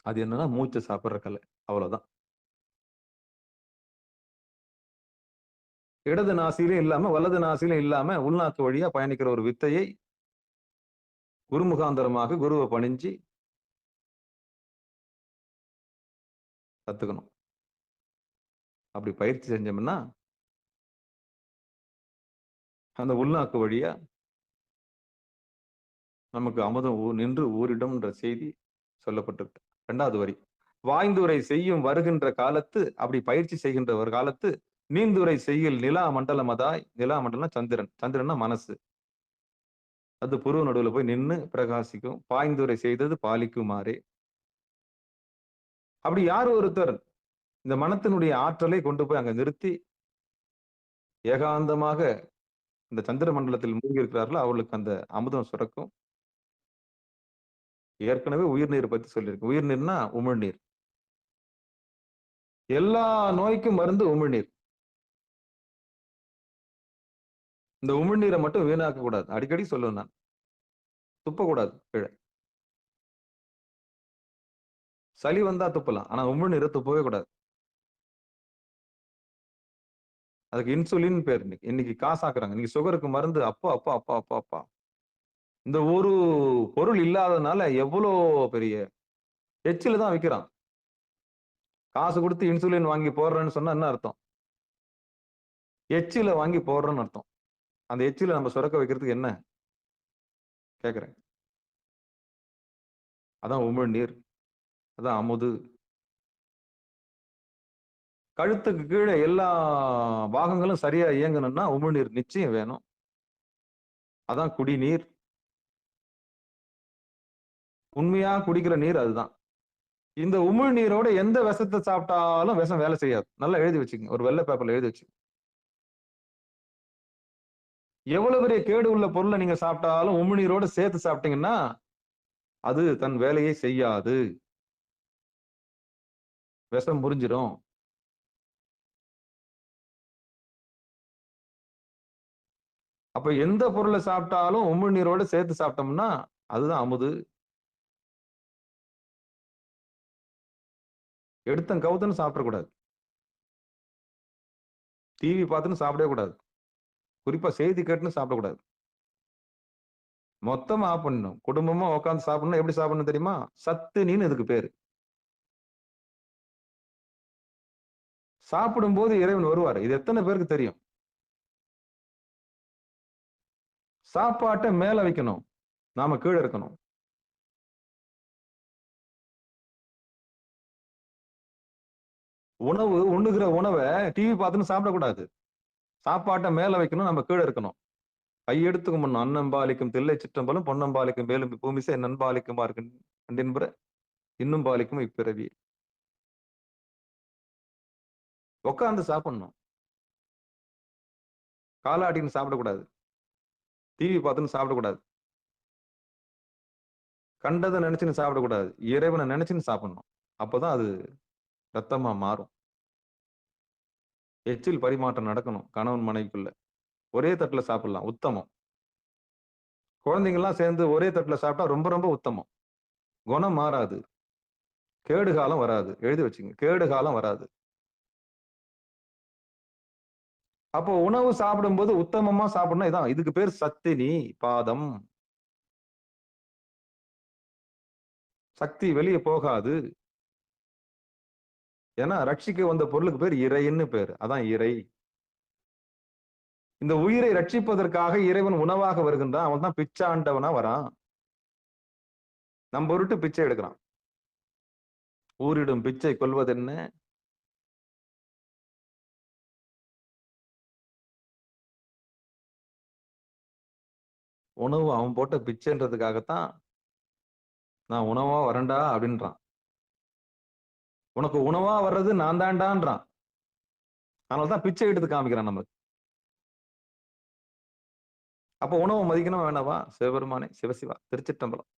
அது என்னன்னா மூச்சை சாப்பிடுற கலை, அவ்வளவுதான். இடது நாசியிலும் இல்லாம வலது நாசியிலும் இல்லாம உள்நாக்கு வழியா பயணிக்கிற ஒரு வித்தையை குருமுகாந்தரமாக குருவை பணிஞ்சு கத்துக்கணும். அப்படி பயிற்சி செஞ்சோம்னா அந்த உள்நாக்கு வழியா நமக்கு அமுதம் நின்று ஊரிடும்ன்ற செய்தி சொல்லப்பட்டிருக்கு. 2வது வரி, வாய்ந்துரை செய்யும் வருகின்ற காலத்து, அப்படி பயிற்சி செய்கின்ற ஒரு காலத்து, நீந்துரை செய்யில் நிலா மண்டலமதாய். நிலா மண்டலம் சந்திரன், சந்திரன்னா மனசு. அது புருவ நடுவுல போய் நின்னு பிரகாசிக்கும். பாய்ந்துரை செய்தது பாலிக்குமாறே. அப்படி யார் ஒருத்தர் இந்த மனத்தினுடைய ஆற்றலை கொண்டு போய் அங்க நிறுத்தி ஏகாந்தமாக இந்த சந்திர மண்டலத்தில் மூழ்கி இருக்கிறார்களோ அவர்களுக்கு அந்த அமுதம் சுரக்கும். ஏற்கனவே உயிர்நீர் பத்தி சொல்லியிருக்கு. உயிர்நீர்னா உமிழ்நீர். எல்லா நோய்க்கும் மருந்து உமிழ்நீர். இந்த உமிழ்நீரை மட்டும் வீணாக்க கூடாது. அடிக்கடி சொல்லுவேன் நான், துப்பக்கூடாது கீழே. சளி வந்தா துப்பலாம், ஆனா உமிழ்நீரை துப்பவே கூடாது. அதுக்கு இன்சுலின் பேர். இன்னைக்கு காசாக்குறாங்க. இன்னைக்கு சுகருக்கு மருந்து அப்பா அப்பா அப்பா அப்பா அப்பா. இந்த ஒரு பொருள் இல்லாதனால எவ்வளோ பெரிய எச்சில தான் விற்கிறான். காசு கொடுத்து இன்சுலின் வாங்கி போடுறேன்னு சொன்னா என்ன அர்த்தம்? எச்சில வாங்கி போடுறோன்னு அர்த்தம். அந்த எச்சில நம்ம சுரக்க வைக்கிறதுக்கு என்ன கேக்குறேன்? அதான் உமிழ்நீர், அதான் அமுது. கழுத்துக்கு கீழே எல்லா பாகங்களும் சரியா இயங்கணும்னா உமிழ்நீர் நிச்சயம் வேணும். அதான் குடிநீர். உண்மையா குடிக்கிற நீர் அதுதான். இந்த உமிழ்நீரோட எந்த விஷத்தை சாப்பிட்டாலும் விஷம் வேலை செய்யாது. நல்லா எழுதி வச்சுக்கங்க, ஒரு வெள்ளை பேப்பர்ல எழுதி வச்சு. எவ்வளவு பெரிய கேடு உள்ள பொருளை நீங்க சாப்பிட்டாலும் உமிழ்நீரோட சேர்த்து சாப்பிட்டீங்கன்னா அது தன் வேலையை செய்யாது. விஷம் முறிஞ்சிடும். அப்ப எந்த பொருளை சாப்பிட்டாலும் உமிழ்நீரோட சேர்த்து சாப்பிட்டோம்னா அதுதான் அமுது. எடுத்தன் கவுத்தன்னு சாப்பிடக்கூடாது. டிவி பார்த்துன்னு சாப்பிடவே கூடாது. குறிப்பா செய்தி கேட்டுன்னு சாப்பிடக்கூடாது. மொத்தமா ஆஃப் பண்ணணும். குடும்பமா உட்காந்து சாப்பிடணும். எப்படி சாப்பிடணும் தெரியுமா? சத்துணின்னு இதுக்கு பேரு. சாப்பிடும்போது இறைவன் வருவார். இது எத்தனை பேருக்கு தெரியும்? சாப்பாட்டை மேல வைக்கணும், நாம கீழே இருக்கணும். உணவு உண்ணுகிற உணவை டிவி பார்த்துன்னு சாப்பிடக்கூடாது. சாப்பாட்டை மேல வைக்கணும், நம்ம கீழே இருக்கணும். கையெடுத்து கும்பிடணும். அன்னம்பாலிக்கும் தில்லை சிற்றம்பலம் பொன்னம்பாலிக்கும் மேலும் பூமிசை நண்பாலிக்குமா இருக்கு இன்னும் பாலிக்கும் இப்பிறவி. உட்காந்து சாப்பிடணும். காலாட்டின்னு சாப்பிடக்கூடாது. டிவி பார்த்துன்னு சாப்பிடக்கூடாது. கண்டதை நினைச்சுன்னு சாப்பிடக்கூடாது. இறைவனை நினைச்சுன்னு சாப்பிடணும். அப்பதான் அது ரத்தமா மாறும். எச்சில் பரிமாற்றம் நடக்கணும் கணவன் மனைவிக்குள்ள. ஒரே தட்டுல சாப்பிடலாம், உத்தமம். குழந்தைங்க எல்லாம் சேர்ந்து ஒரே தட்டுல சாப்பிட்டா ரொம்ப ரொம்ப உத்தமம். குணம் மாறாது, கேடு காலம் வராது. எழுதி வச்சுங்க, கேடு காலம் வராது. அப்போ உணவு சாப்பிடும்போது உத்தமமா சாப்பிடணும். இதான் இதுக்கு பேர் சத்தினி பாதம். சக்தி வெளியே போகாது. ஏன்னா ரட்சிக்க வந்த பொருளுக்கு பேர் இறைன்னு பேர். அதான் இறை. இந்த உயிரை ரட்சிப்பதற்காக இறைவன் உணவாக வருகின்றான். அவன் தான் பிச்சாண்டவனா வரான். நம்ம பொருட்டு பிச்சை எடுக்கிறான். ஊரிடும் பிச்சை கொள்வதென்ன? உணவு அவன் போட்ட பிச்சைன்றதுக்காகத்தான் நான் உணவா வரண்டா அப்படின்றான். உனக்கு உணவா வர்றது நான் தாண்டான்றான். அதனாலதான் பிச்சை எடுத்து காமிக்கிறான் நமக்கு. அப்ப உணவு மதிக்கணும் வேணவா? சிவபெருமானே, சிவசிவா, திருச்சிற்றம்பலம்.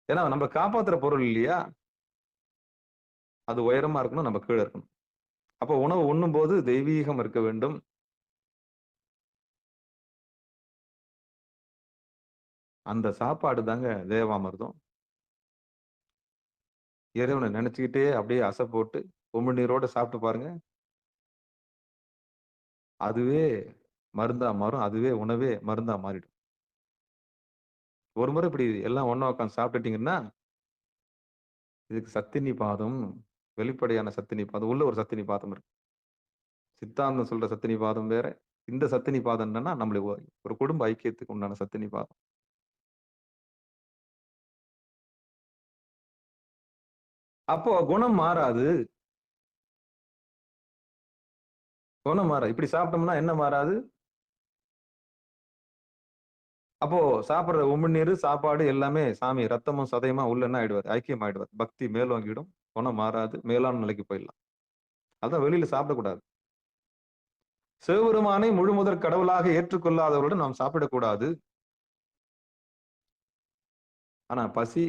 ஏன்னா நம்ம காப்பாத்துற பொருள் இல்லையா? அது உயரமா இருக்கணும், நம்ம கீழே இருக்கணும். அப்ப உணவு உண்ணும் போது தெய்வீகம் இருக்க வேண்டும். அந்த சாப்பாடு தாங்க தேவாமிர்தம். இறைவனை நினைச்சுக்கிட்டே அப்படியே அசை போட்டு உமிழ்நீரோட சாப்பிட்டு பாருங்க. அதுவே மருந்தா மாறும். அதுவே உணவே மருந்தா மாறிடும். ஒரு முறை இப்படி எல்லாம் ஒண்ணா உட்காந்து சாப்பிட்டுட்டீங்கன்னா இதுக்கு சத்தினி பாதம், வெளிப்படையான சத்தினி பாதம், உள்ள ஒரு சத்தினி பாதம் இருக்கு. சித்தாந்தம் சொல்ற சத்தினி பாதம் வேற. இந்த சத்தினி பாதம் என்னன்னா, நம்மளை ஒரு குடும்ப ஐக்கியத்துக்கு உண்டான சத்தினி பாதம். அப்போ குணம் மாறாது. குணம் மாறாது. இப்படி சாப்பிட்டோம்னா என்ன மாறாது? அப்போ சாப்பிடுற உமிழ்நீர், சாப்பாடு எல்லாமே சாமி ரத்தமும் சதையுமா உள்ள என்ன ஆயிடுவாரு? ஐக்கியம் ஆயிடுவார். பக்தி மேலோங்கிடும். குணம் மாறாது. மேலான நிலைக்கு போயிடலாம். அதான் வெளியில சாப்பிடக்கூடாது. சிவபெருமானை முழுமுதற் கடவுளாக ஏற்றுக்கொள்ளாதவருடன் நாம் சாப்பிடக்கூடாது. ஆனா பசி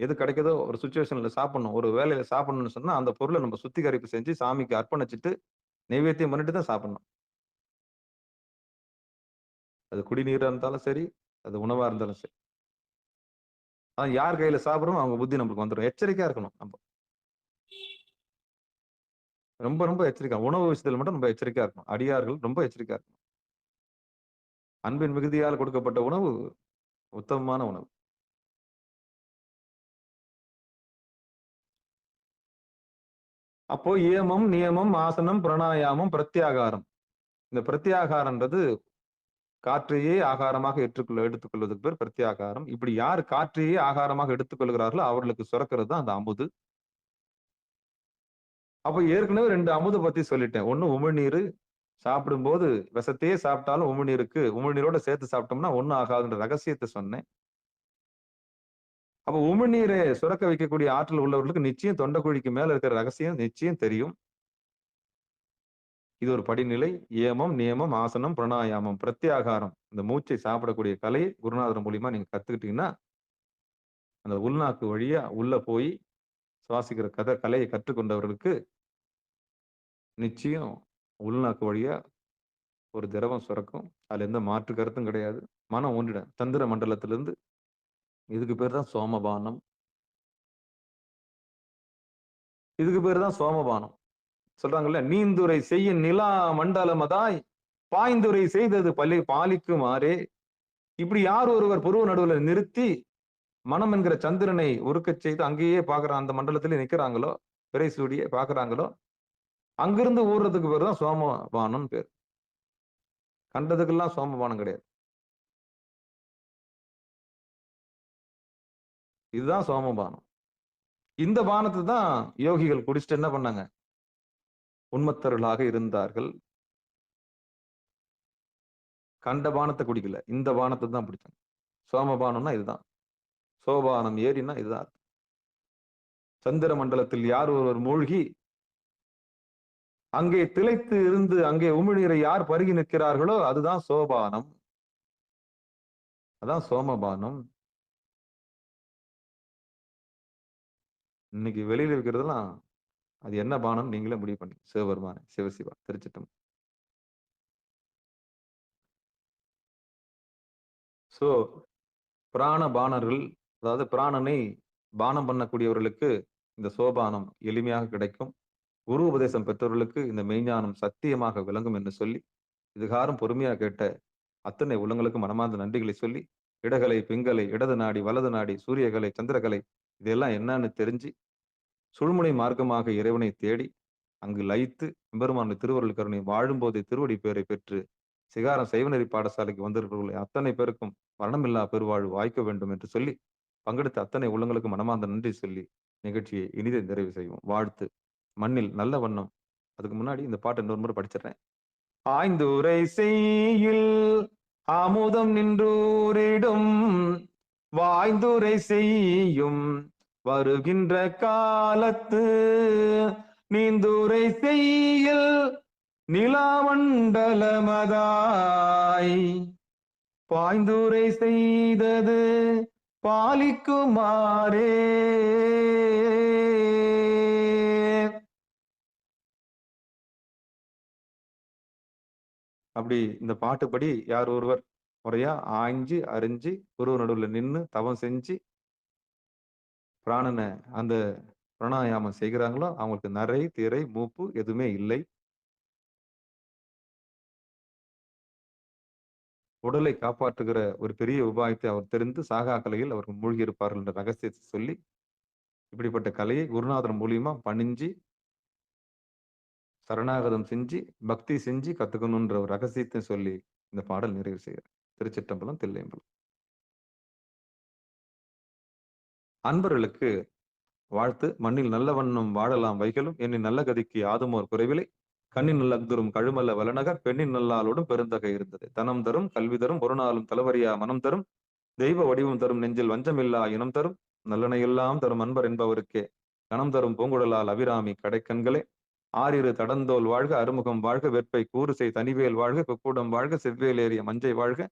எது கிடைக்குதோ ஒரு சுச்சுவேஷன்ல சாப்பிடணும். ஒரு வேலையில சாப்பிடணும்னு சொன்னா, அந்த பொருளை நம்ம சுத்திகரிப்பு செஞ்சு சாமிக்கு அர்ப்பணிச்சுட்டு, நைவேத்தியம் பண்ணிட்டு தான் சாப்பிடணும். அது குடிநீரா இருந்தாலும் சரி, அது உணவா இருந்தாலும் சரி. ஆனா யார் கையில சாப்பிடுறோமோ அவங்க புத்தி நம்மளுக்கு வந்துரும். எச்சரிக்கையா இருக்கணும் நம்ம. ரொம்ப ரொம்ப எச்சரிக்கை. உணவு விஷயத்துல மட்டும் ரொம்ப எச்சரிக்கையா இருக்கணும். அடியார்கள் ரொம்ப எச்சரிக்கையா இருக்கணும். அன்பின் மிகுதியால் கொடுக்கப்பட்ட உணவு உத்தமமான உணவு. அப்போ ஏமம், நியமம், ஆசனம், பிராணாயாமம், பிரத்யாகாரம். இந்த பிரத்யாகாரம்ன்றது காற்றையே ஆகாரமாக எடுத்துக்கொள்வதற்கு பேர் பிரத்யாகாரம். இப்படி யார் காற்றையே ஆகாரமாக எடுத்துக்கொள்கிறார்களோ அவர்களுக்கு சுரக்கிறது தான் அந்த அமுது. அப்ப ஏற்கனவே 2 அமுத பத்தி சொல்லிட்டேன். ஒண்ணு உமிழ்நீர். சாப்பிடும்போது விஷத்தையே சாப்பிட்டாலும் உமிழ்நீரோட சேர்த்து சாப்பிட்டோம்னா ஒண்ணும் ஆகாதுன்ற ரகசியத்தை சொன்னேன். அப்ப உமிழ்நீரை சுரக்க வைக்கக்கூடிய ஆற்றல் உள்ளவர்களுக்கு நிச்சயம் தொண்டைக்குழிக்கு மேல இருக்கிற ரகசியம் நிச்சயம் தெரியும். இது ஒரு படிநிலை. ஏமம், நியமம், ஆசனம், பிராணாயாமம், பிரத்யாகாரம். இந்த மூச்சை சாப்பிடக்கூடிய கலையை குருநாதர் மூலியமா நீங்க கத்துக்கிட்டீங்கன்னா, அந்த உள்நாக்கு வழியா உள்ள போய் சுவாசிக்கிற கலையை கற்றுக்கொண்டவர்களுக்கு நிச்சயம் உள்நாக்கு வழியா ஒரு திரவம் சுரக்கும். அதுல எந்த மாற்று கருத்தும் கிடையாது. மனம் ஒன்றிடும். தந்திர மண்டலத்திலிருந்து இதுக்கு பேர் தான் சோமபானம். இதுக்கு பேர் தான் சோமபானம். சொல்றாங்கல்ல, நீந்துரை செய்ய நிலா மண்டலமதாய் பாய்ந்துரை செய்தது பாலிக்குமாறே. இப்படி யார் ஒருவர் புருவ நடுவுல நிறுத்தி மனம் என்கிற சந்திரனை உருக்கச் செய்து அங்கேயே பாக்குற அந்த மண்டலத்திலே நிக்கிறாங்களோ, பிறை சூடியே பாக்குறாங்களோ, அங்கிருந்து ஊர்றதுக்கு பேர் தான் சோமபானம் பேர். கண்டதுக்கெல்லாம் சோமபானம் கிடையாது. இதுதான் சோமபானம். இந்த பானத்தை தான் யோகிகள் குடிச்சிட்டு என்ன பண்ணாங்க? உண்மத்தர்களாக இருந்தார்கள். கண்ட பானத்தை குடிக்கல. இந்த பானத்தை தான் பிடிச்சாங்க. சோமபானம்னா இதுதான். சோபானம் ஏறினா இதுதான். சந்திர மண்டலத்தில் யார் ஒருவர் மூழ்கி அங்கே திளைத்து இருந்து அங்கே உமிழ்நீரை யார் பருகி நிற்கிறார்களோ அதுதான் சோபானம். அதான் சோமபானம். இன்னைக்கு வெளியில இருக்கிறதெல்லாம் அது என்ன பானம் நீங்களே முடிவு பண்ணி சிவபெருமானே சிவசிவா திருச்சிட்டம். சோ பிராண பானர்கள், அதாவது பிராணனை பானம் பண்ணக்கூடியவர்களுக்கு இந்த சோபானம் எளிமையாக கிடைக்கும். குரு உபதேசம் பெற்றவர்களுக்கு இந்த மெய்ஞானம் சத்தியமாக விளங்கும் என்று சொல்லி இதுகாரம் பொறுமையா கேட்ட அத்தனை உள்ளங்களுக்கு மனமார்ந்த நன்றிகளை சொல்லி, இடகலை, பிங்கலை, இடது நாடி, வலது நாடி, சூரியகலை, சந்திரகலை இதெல்லாம் என்னன்னு தெரிஞ்சு சுழுமுனை மார்க்கமாக இறைவனை தேடி அங்கு லயித்து எம்பெருமானுடைய திருவருள் கருணை வாழும்போதே திருவடி பேரை பெற்று சிகாரம் சைவநெறி பாடசாலைக்கு வந்திருப்பவர்கள் அத்தனை பேருக்கும் மரணமில்லா பெருவாழ்வு வாய்க்க வேண்டும் என்று சொல்லி பங்கெடுத்த அத்தனை உள்ளங்களுக்கு மனமார்ந்த நன்றி சொல்லி நிகழ்ச்சியை இனிதை நிறைவு செய்வோம். வாழ்த்து. மண்ணில் நல்ல வண்ணம். அதுக்கு முன்னாடி இந்த பாட்டு இன்னொரு முறை படிச்சிடுறேன். ஆய்ந்துரை செய்யில் அமுதம் நின்றூரிடும் வாய்ந்துரை செய்யும் வருகின்ற காலத்து நீந்துரை செய்யில் நிலாமண்டலமதாய் பாய்ந்துரை செய்தது பாலிக்குமாறே. அப்படி இந்த பாட்டுப்படி யார் ஒருவர் முறையா ஆய்ஞ்சு அறிஞ்சு குரு நடுவுல நின்னு தவம் செஞ்சு பிராணனை அந்த பிராணாயாமம் செய்கிறாங்களோ அவங்களுக்கு நரை திரை மூப்பு எதுவுமே இல்லை. உடலை காப்பாற்றுகிற ஒரு பெரிய உபாயத்தை அவர் தெரிந்து சாகா கலையில் அவர்கள் மூழ்கி இருப்பார்கள் என்ற ரகசியத்தை சொல்லி இப்படிப்பட்ட கலையை குருநாதர் மூலியமா பணிஞ்சு சரணாகதம் செஞ்சு பக்தி செஞ்சு கத்துக்கணுன்ற ஒரு ரகசியத்தை சொல்லி இந்த பாடல் நிறைவு செய்கிறார். திருச்சிற்றம்பலம், தில்லையம்பலம். அன்பர்களுக்கு வாழ்த்து. மண்ணில் நல்ல வண்ணம் வாழலாம் வைகளும் எண்ணின் நல்ல கதிக்கு ஆதுமோர் குறைவிலை கண்ணின் நல்ல அக்துரும் கழுமல்ல வளநகர் பெண்ணின் நல்லாளோடும் பெருந்தகை இருந்தது. தனம் தரும் கல்வி தரும் ஒரு நாளும் தலைவரியா மனம் தரும் தெய்வ வடிவம் தரும் நெஞ்சில் வஞ்சமில்லா இனம் தரும் நல்லனையெல்லாம் தரும் அன்பர் என்பவருக்கே கணம் தரும் பூங்குழலால் அபிராமி கடைக்கண்களே ஆறிரு தடந்தோல் வாழ்க அறுமுகம் வாழ்க வெற்பை கூறுசை தனிவேல் வாழ்க கொக்கூடம் வாழ்க செவ்வேல் ஏறிய மஞ்சை வாழ்க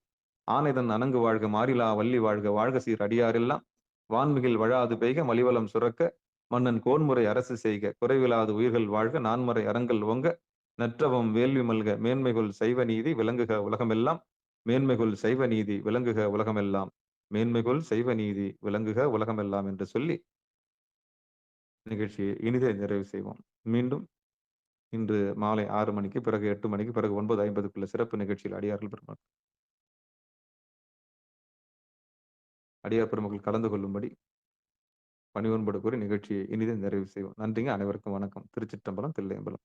ஆனைதன் அணங்கு வாழ்க மாறிலா வள்ளி வாழ்க வாழ்க சீர் அடியாரெல்லாம் வான்மிகில் வழாது பெய்க மலிவலம் சுரக்க மன்னன் கோன்முறை அரசு செய்க குறைவிலாது உயிர்கள் வாழ்க நான்மறை அறங்கள் ஓங்க நற்றவம் வேள்வி மல்க மேன்மைகுள் சைவ நீதி விளங்குக உலகமெல்லாம் மேன்மைகுள் சைவ நீதி விளங்குக உலகமெல்லாம் மேன்மைகுள் சைவ நீதி விளங்குக உலகமெல்லாம் என்று சொல்லி நிகழ்ச்சியை இனிதே நிறைவு செய்வோம். மீண்டும் இன்று மாலை 6 மணிக்கு பிறகு 8 மணிக்கு பிறகு 9:50 சிறப்பு நிகழ்ச்சியில் அடியார் பெருமக்கள் கலந்து கொள்ளும்படி பணிவன்படு கூறி நிகழ்ச்சியை இனிதே நிறைவு செய்வோம். நன்றிங்க. அனைவருக்கும் வணக்கம். திருச்சிற்றம்பலம், தில்லையம்பலம்.